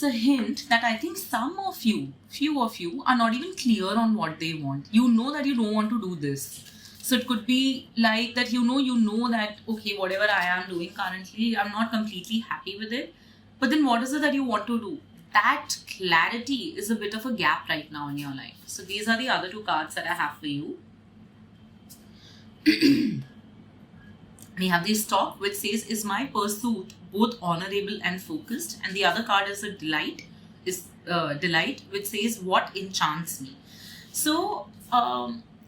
a hint that I think few of you are not even clear on what they want. You know that you don't want to do this. So it could be like that, you know that, okay, whatever I am doing currently, I'm not completely happy with it. But then what is it that you want to do? That clarity is a bit of a gap right now in your life. So these are the other two cards that I have for you. We have the Stock, which says, is my pursuit both honorable and focused? And the other card is a Delight, which says, what enchants me? So,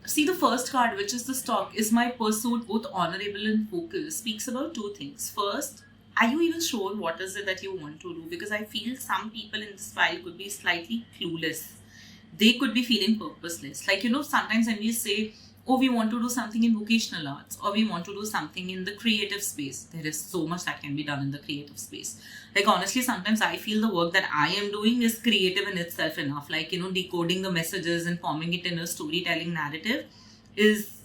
see, the first card, which is the Stock, is my pursuit both honorable and focused, speaks about two things. First, are you even sure what is it that you want to do? Because I feel some people in this file could be slightly clueless. They could be feeling purposeless. Like, sometimes when we say, oh, we want to do something in vocational arts, or we want to do something in the creative space. There is so much that can be done in the creative space. Like, honestly, sometimes I feel the work that I am doing is creative in itself enough. Like, decoding the messages and forming it in a storytelling narrative is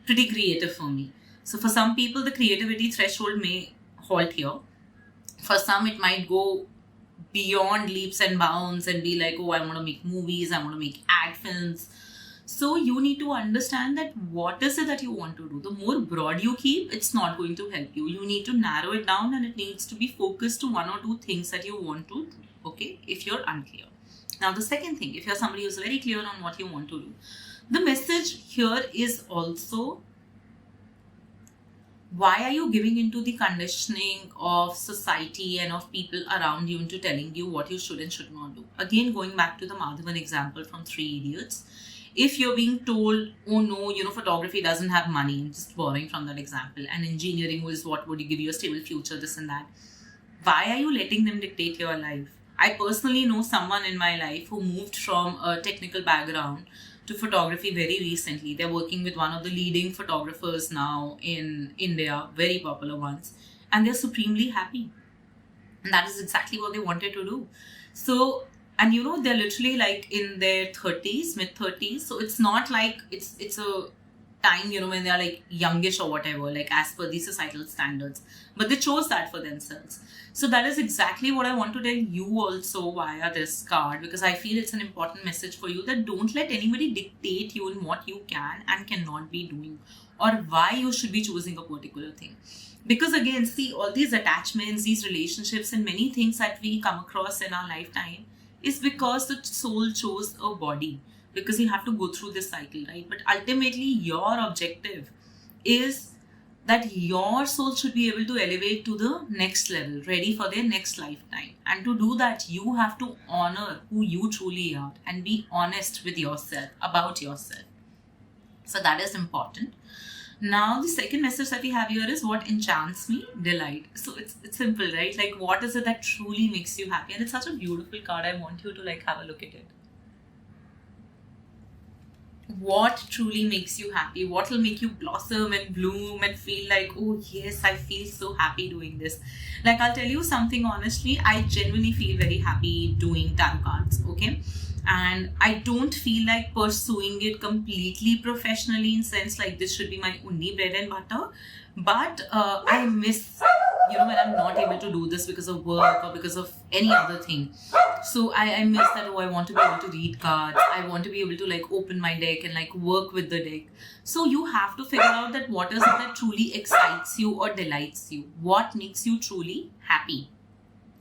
pretty creative for me. So for some people, the creativity threshold may halt here. For some, it might go beyond leaps and bounds and be like, oh, I want to make movies, I want to make ad films. So you need to understand that what is it that you want to do. The more broad you keep, it's not going to help you. You need to narrow it down, and it needs to be focused to one or two things that you want to do, okay, if you're unclear. Now, the second thing, if you're somebody who's very clear on what you want to do, the message here is also, why are you giving into the conditioning of society and of people around you into telling you what you should and should not do? Again, going back to the Madhavan example from Three Idiots, if you're being told, oh no, photography doesn't have money, just borrowing from that example, and engineering was what would give you a stable future, this and that, why are you letting them dictate your life? I personally know someone in my life who moved from a technical background to photography very recently. They're working with one of the leading photographers now in India, very popular ones, and they're supremely happy. And that is exactly what they wanted to do. So, and they're literally like in their 30s, mid-30s. So it's not like it's a time, when they're like youngish or whatever, like as per the societal standards. But they chose that for themselves. So that is exactly what I want to tell you also via this card, because I feel it's an important message for you, that don't let anybody dictate you in what you can and cannot be doing, or why you should be choosing a particular thing. Because again, see, all these attachments, these relationships, and many things that we come across in our lifetime is because the soul chose a body, because you have to go through this cycle, right? But ultimately, your objective is that your soul should be able to elevate to the next level, ready for their next lifetime. And to do that, you have to honor who you truly are and be honest with yourself, about yourself. So that is important. Now, the second message that we have here is, what enchants me? Delight. So it's simple, right? Like, what is it that truly makes you happy? And it's such a beautiful card. I want you to have a look at it. What truly makes you happy? What will make you blossom and bloom and feel like, oh yes, I feel so happy doing this? Like, I'll tell you something honestly, I genuinely feel very happy doing tarot cards, okay? And I don't feel like pursuing it completely professionally, in sense like this should be my only bread and butter. But I miss when I'm not able to do this because of work or because of any other thing. So I miss that. Oh, I want to be able to read cards. I want to be able to like open my deck and like work with the deck. So you have to figure out that what is it that truly excites you or delights you. What makes you truly happy.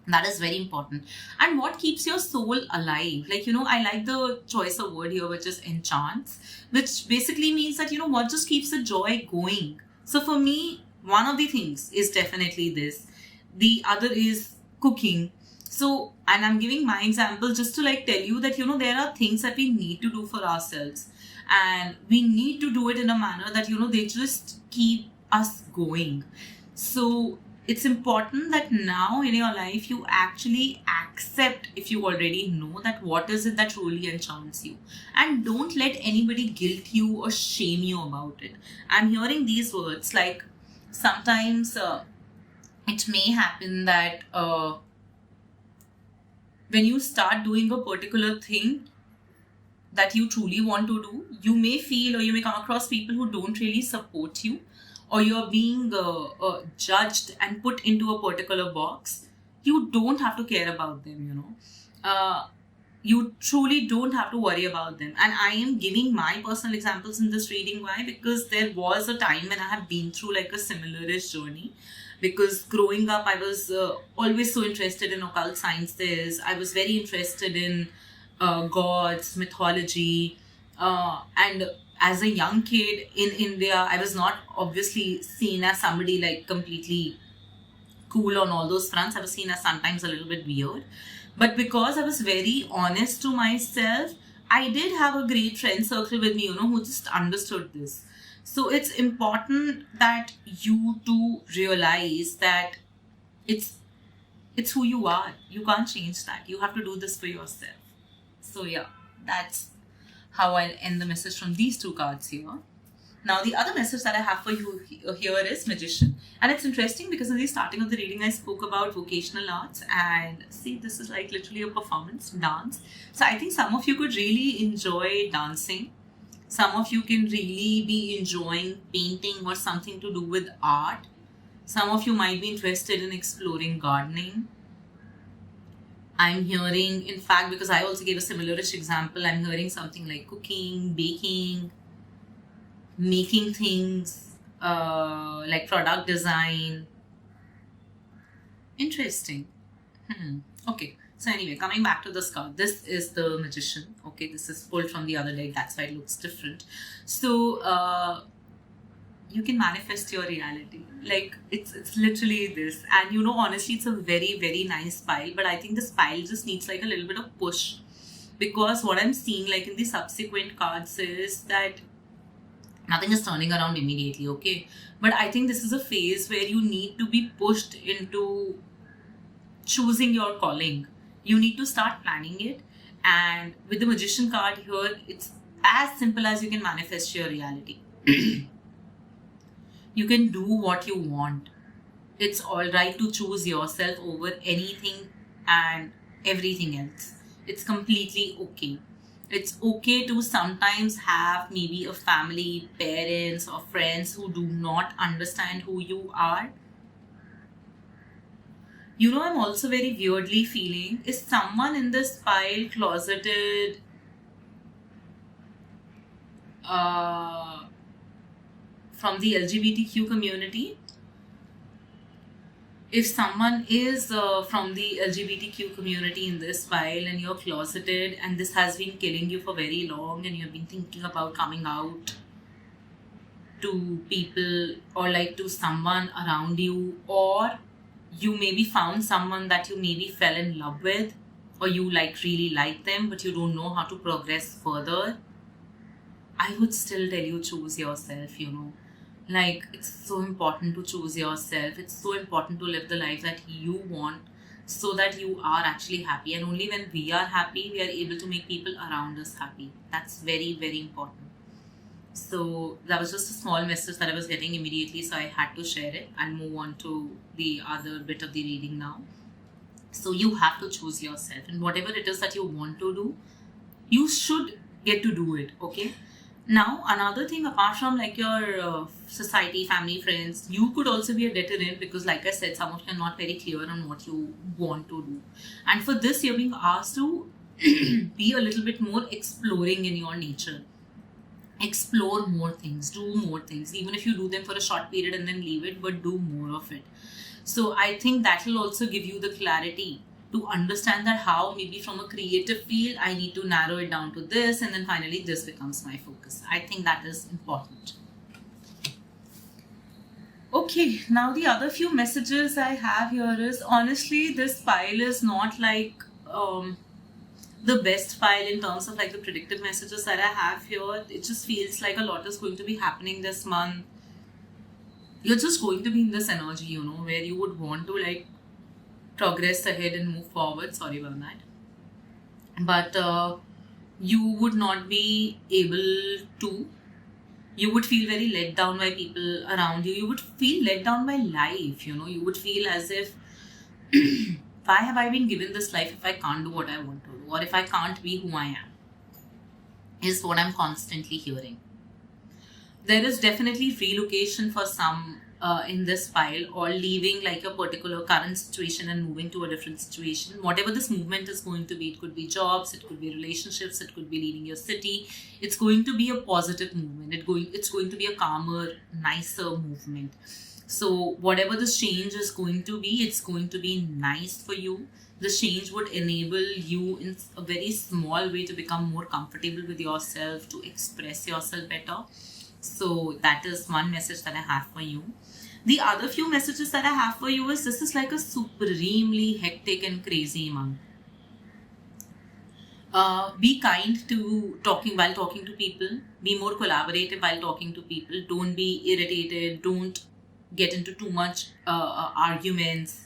That is very important. And what keeps your soul alive? Like, I like the choice of word here, which is enchants, which basically means that, what just keeps the joy going. So for me, one of the things is definitely this. The other is cooking. So, and I'm giving my example just to like tell you that, there are things that we need to do for ourselves. And we need to do it in a manner that, they just keep us going. So, it's important that now in your life you actually accept, if you already know, that what is it that truly enchants you, and don't let anybody guilt you or shame you about it. I'm hearing these words like sometimes it may happen that when you start doing a particular thing that you truly want to do, you may feel or you may come across people who don't really support you, or you're being judged and put into a particular box. You don't have to care about them, you truly don't have to worry about them. And I am giving my personal examples in this reading. Why? Because there was a time when I have been through like a similar-ish journey. Because growing up, I was always so interested in occult sciences. I was very interested in gods, mythology, and as a young kid in India, I was not obviously seen as somebody like completely cool on all those fronts. I was seen as sometimes a little bit weird. But because I was very honest to myself, I did have a great friend circle with me, who just understood this. So it's important that you do realize that it's who you are. You can't change that. You have to do this for yourself. So yeah, that's how I'll end the message from these two cards here. Now, the other message that I have for you here is Magician. And it's interesting because in the starting of the reading, I spoke about vocational arts. And see, this is like literally a performance, dance. So I think some of you could really enjoy dancing. Some of you can really be enjoying painting or something to do with art. Some of you might be interested in exploring gardening. I'm hearing, in fact, because I also gave a similar-ish example, I'm hearing something like cooking, baking, making things, like product design. Interesting. Okay. So anyway, coming back to this card, this is the Magician. Okay, this is pulled from the other deck. That's why it looks different. So you can manifest your reality. Like it's literally this. And honestly, it's a very, very nice pile. But I think this pile just needs like a little bit of push. Because what I'm seeing like in the subsequent cards is that nothing is turning around immediately, okay? But I think this is a phase where you need to be pushed into choosing your calling. You need to start planning it. And with the Magician card here, it's as simple as you can manifest your reality. You can do what you want. It's all right to choose yourself over anything and everything else. It's completely okay. It's okay to sometimes have maybe a family, parents, or friends who do not understand who you are. I'm also very weirdly feeling, is someone in this pile closeted from the LGBTQ community? If someone is from the LGBTQ community in this pile and you're closeted and this has been killing you for very long and you've been thinking about coming out to people or like to someone around you, or you maybe found someone that you maybe fell in love with, or you like really like them but you don't know how to progress further, I would still tell you choose yourself, Like, it's so important to choose yourself. It's so important to live the life that you want so that you are actually happy. And only when we are happy, we are able to make people around us happy. That's very, very important. So that was just a small message that I was getting immediately, so I had to share it. I'll move on to the other bit of the reading now. So you have to choose yourself, and whatever it is that you want to do, you should get to do it, okay? Now, another thing apart from like your society, family, friends, you could also be a deterrent because, like I said, some of you are not very clear on what you want to do. And for this, you're being asked to be a little bit more exploring in your nature. Explore more things, do more things, even if you do them for a short period and then leave it, but do more of it. So I think that will also give you the clarity to understand that how maybe from a creative field I need to narrow it down to this, and then finally this becomes my focus. I think that is important. Okay, now the other few messages I have here is, honestly, this file is not like the best file in terms of like the predictive messages that I have here. It just feels like a lot is going to be happening this month. You're just going to be in this energy, where you would want to like progress ahead and move forward. Sorry about that. But you would not be able to. You would feel very let down by people around you. You would feel let down by life, You would feel as if, why have I been given this life if I can't do what I want to do? Or if I can't be who I am? Is what I'm constantly hearing. There is definitely relocation for some in this file, or leaving like a particular current situation and moving to a different situation. Whatever this movement is going to be, it could be jobs, it could be relationships, it could be leaving your city. It's going to be a positive movement. It's going to be a calmer, nicer movement. So whatever this change is going to be, it's going to be nice for you. This change would enable you in a very small way to become more comfortable with yourself, to express yourself better. So that is one message that I have for you. The other few messages that I have for you is, this is like a supremely hectic and crazy month. Be kind to while talking to people. Be more collaborative while talking to people. Don't be irritated. Don't get into too much arguments.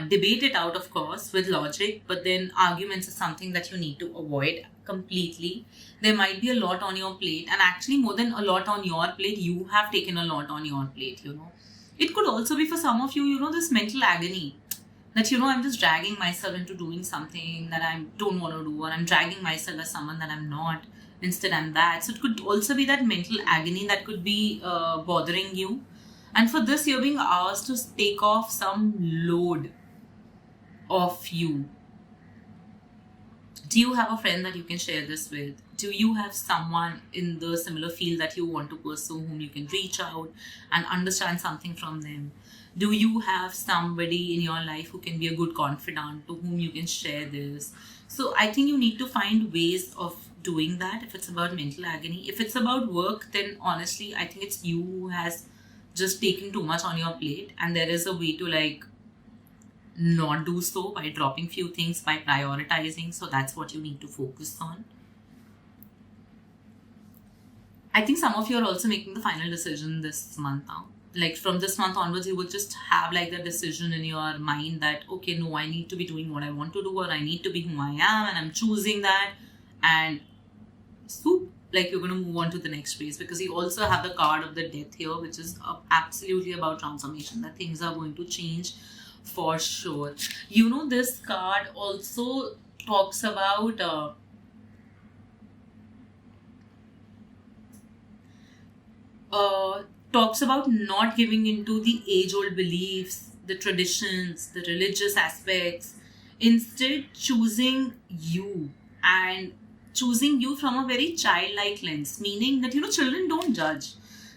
Debate it out, of course, with logic, but then arguments is something that you need to avoid completely. There might be a lot on your plate, and actually more than a lot on your plate, you have taken a lot on your plate, It could also be for some of you, this mental agony that, I'm just dragging myself into doing something that I don't want to do, or I'm dragging myself as someone that I'm not. Instead, I'm that. So it could also be that mental agony that could be bothering you. And for this, you're being asked to take off some load of you. Do you have a friend that you can share this with? Do you have someone in the similar field that you want to pursue, whom you can reach out and understand something from them? Do you have somebody in your life who can be a good confidant, to whom you can share this? So I think you need to find ways of doing that if it's about mental agony. If it's about work, then honestly, I think it's you who has just taken too much on your plate, and there is a way to like not do so by dropping few things, by prioritizing. So that's what you need to focus on. I think some of you are also making the final decision this month now. Like from this month onwards, you will just have like the decision in your mind that, okay, no, I need to be doing what I want to do, or I need to be who I am, and I'm choosing that. And swoop, like you're going to move on to the next phase, because you also have the card of the death here, which is absolutely about transformation, that things are going to change for sure. This card also talks about not giving into the age-old beliefs, the traditions, the religious aspects. Instead, choosing you, and choosing you from a very childlike lens, meaning that, children don't judge.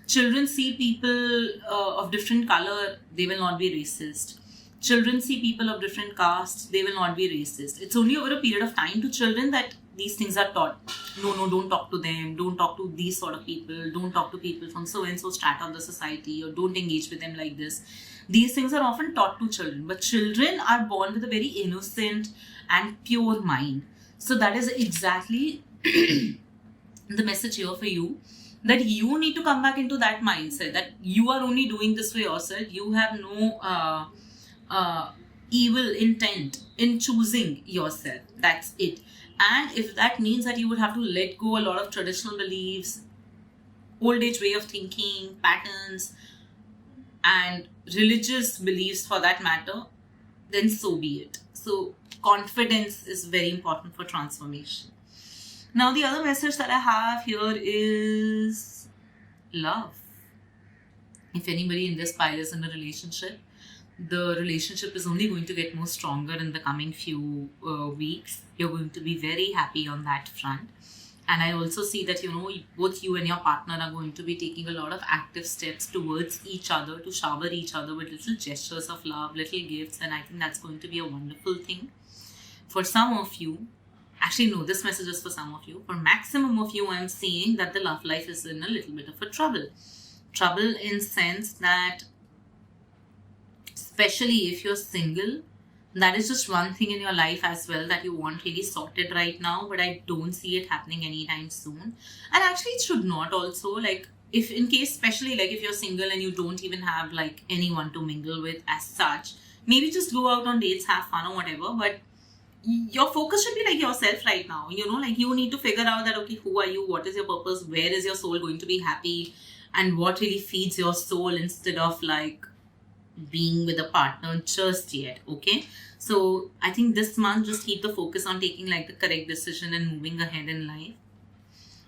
Children see people of different color, they will not be racist. Children see people of different castes, they will not be racist. It's only over a period of time to children that these things are taught. No, don't talk to them, don't talk to these sort of people, don't talk to people from so and so strata of the society, or don't engage with them like this. These things are often taught to children, but children are born with a very innocent and pure mind. So that is exactly the message here for you, that you need to come back into that mindset, that you are only doing this for yourself. You have no evil intent in choosing yourself. That's it. And if that means that you would have to let go a lot of traditional beliefs, old age way of thinking, patterns, and religious beliefs for that matter, then so be it. So confidence is very important for transformation. Now, the other message that I have here is love. If anybody in this pile is in a relationship, the relationship is only going to get more stronger in the coming few weeks. You're going to be very happy on that front. And I also see that, both you and your partner are going to be taking a lot of active steps towards each other to shower each other with little gestures of love, little gifts. And I think that's going to be a wonderful thing. For some of you, actually, no, this message is for some of you. For maximum of you, I'm seeing that the love life is in a little bit of a trouble. Trouble in sense that, especially if you're single, that is just one thing in your life as well that you want really sorted right now, but I don't see it happening anytime soon. And actually, it should not also, like, if in case, especially like if you're single and you don't even have like anyone to mingle with as such, maybe just go out on dates, have fun or whatever, but your focus should be like yourself right now. Like you need to figure out that, okay, who are you? What is your purpose? Where is your soul going to be happy? And what really feeds your soul, instead of like being with a partner just yet. Okay, so I think this month just keep the focus on taking like the correct decision and moving ahead in life.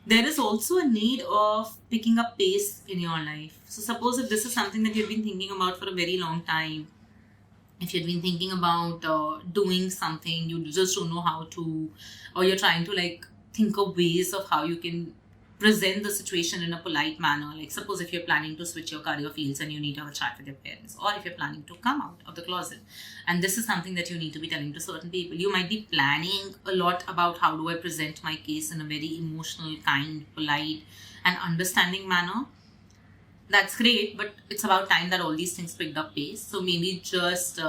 There is also a need of picking up pace in your life. So suppose if this is something that you've been thinking about for a very long time, if you've been thinking about doing something, you just don't know how to, or you're trying to like think of ways of how you can present the situation in a polite manner. Like suppose if you're planning to switch your career fields and you need to have a chat with your parents, or if you're planning to come out of the closet and this is something that you need to be telling to certain people, you might be planning a lot about how do I present my case in a very emotional, kind, polite and understanding manner. That's great, but it's about time that all these things picked up pace. So maybe just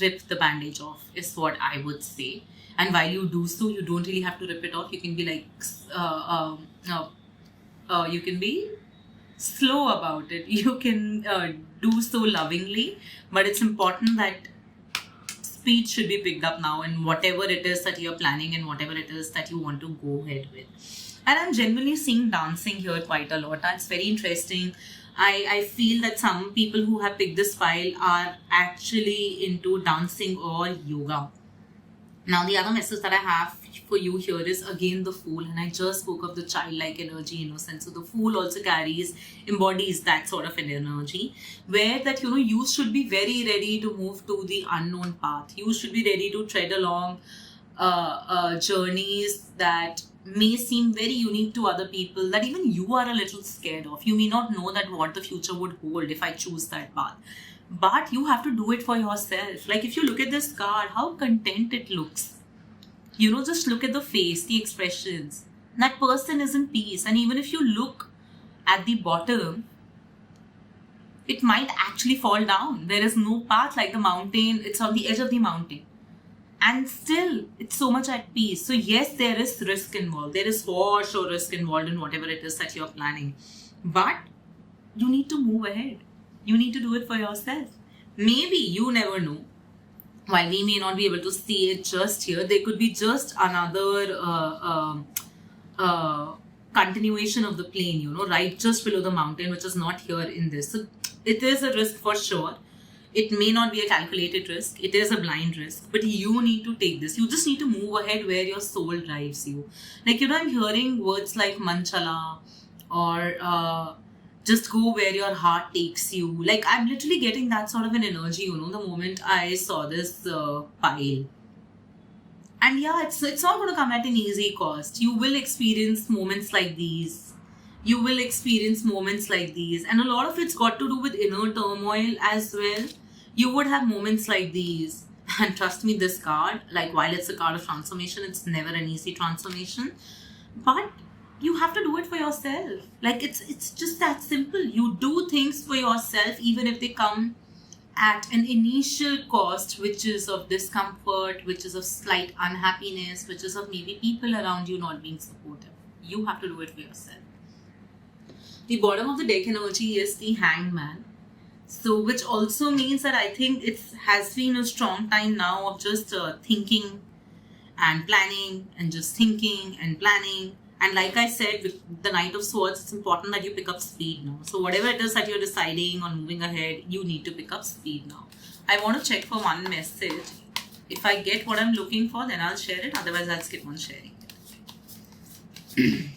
rip the bandage off is what I would say. And while you do so, you don't really have to rip it off. You can be like you can be slow about it. You can do so lovingly, but it's important that speed should be picked up now in whatever it is that you're planning and whatever it is that you want to go ahead with. And I'm generally seeing dancing here quite a lot. That's very interesting. I feel that some people who have picked this file are actually into dancing or yoga. Now, the other message that I have for you here is again the Fool, and I just spoke of the childlike energy, innocence. So the Fool also embodies that sort of an energy where that, you should be very ready to move to the unknown path. You should be ready to tread along journeys that may seem very unique to other people, that even you are a little scared of. You may not know that what the future would hold if I choose that path. But you have to do it for yourself. Like if you look at this card, how content it looks. Just look at the face, the expressions. That person is in peace. And even if you look at the bottom, it might actually fall down. There is no path like the mountain. It's on the edge of the mountain. And still, it's so much at peace. So yes, there is risk involved. There is for sure risk involved in whatever it is that you're planning. But you need to move ahead. You need to do it for yourself. Maybe, you never know. While we may not be able to see it just here, there could be just another continuation of the plane, right just below the mountain, which is not here in this. So it is a risk for sure. It may not be a calculated risk. It is a blind risk. But you need to take this. You just need to move ahead where your soul drives you. Like, I'm hearing words like manchala or just go where your heart takes you. Like, I'm literally getting that sort of an energy, the moment I saw this pile. And yeah, it's not going to come at an easy cost. You will experience moments like these. And a lot of it's got to do with inner turmoil as well. You would have moments like these. And trust me, this card, like while it's a card of transformation, it's never an easy transformation. But you have to do it for yourself. Like it's just that simple. You do things for yourself even if they come at an initial cost, which is of discomfort, which is of slight unhappiness, which is of maybe people around you not being supportive. You have to do it for yourself. The bottom of the deck energy is the Hangman. So which also means that I think it has been a strong time now of just thinking and planning and just thinking and planning. And like I said, with the Knight of Swords, it's important that you pick up speed now. So whatever it is that you're deciding on moving ahead, you need to pick up speed now. I want to check for one message. If I get what I'm looking for, then I'll share it. Otherwise, I'll skip on sharing it. Okay.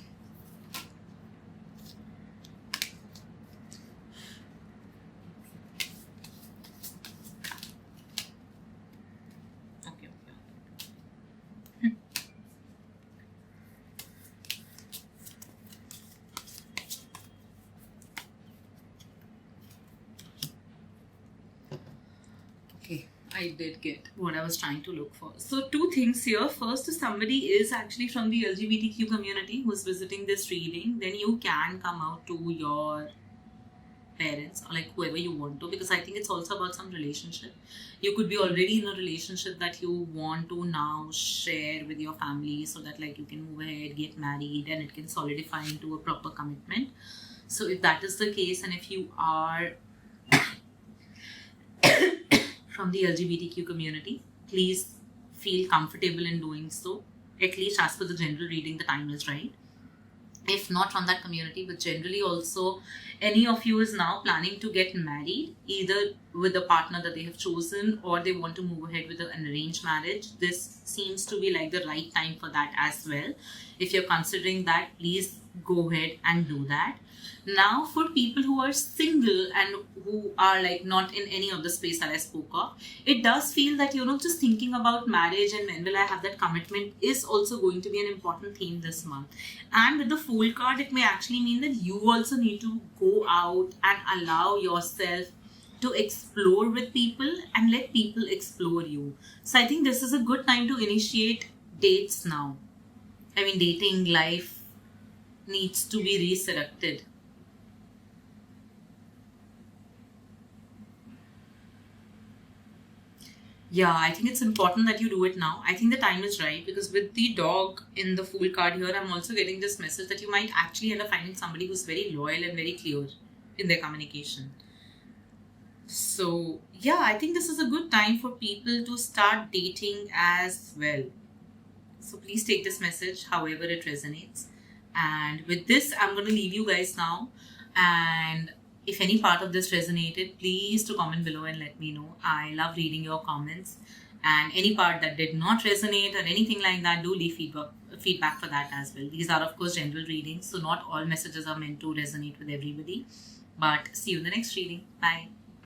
Okay, I did get what I was trying to look for. So, two things here. First, if somebody is actually from the LGBTQ community who's visiting this reading, then you can come out to your parents or like whoever you want to, because I think it's also about some relationship. You could be already in a relationship that you want to now share with your family so that like you can move ahead, get married, and it can solidify into a proper commitment. So, if that is the case, and if you are from the LGBTQ community, please feel comfortable in doing so. At least as per the general reading, the time is right. If not from that community, but generally also, any of you is now planning to get married, either with the partner that they have chosen or they want to move ahead with an arranged marriage, this seems to be like the right time for that as well. If you're considering that, please go ahead and do that. Now, for people who are single and who are like not in any of the space that I spoke of, it does feel that, just thinking about marriage and when will I have that commitment is also going to be an important theme this month. And with the Fool card, it may actually mean that you also need to go out and allow yourself to explore with people and let people explore you. So I think this is a good time to initiate dates now. I mean, dating life needs to be resurrected. Yeah, I think it's important that you do it now. I think the time is right, because with the dog in the Fool card here, I'm also getting this message that you might actually end up finding somebody who's very loyal and very clear in their communication. So, yeah, I think this is a good time for people to start dating as well. So, please take this message however it resonates. And with this, I'm going to leave you guys now. And if any part of this resonated, please to comment below and let me know. I love reading your comments. And any part that did not resonate or anything like that, do leave feedback for that as well. These are, of course, general readings, so not all messages are meant to resonate with everybody. But see you in the next reading. Bye.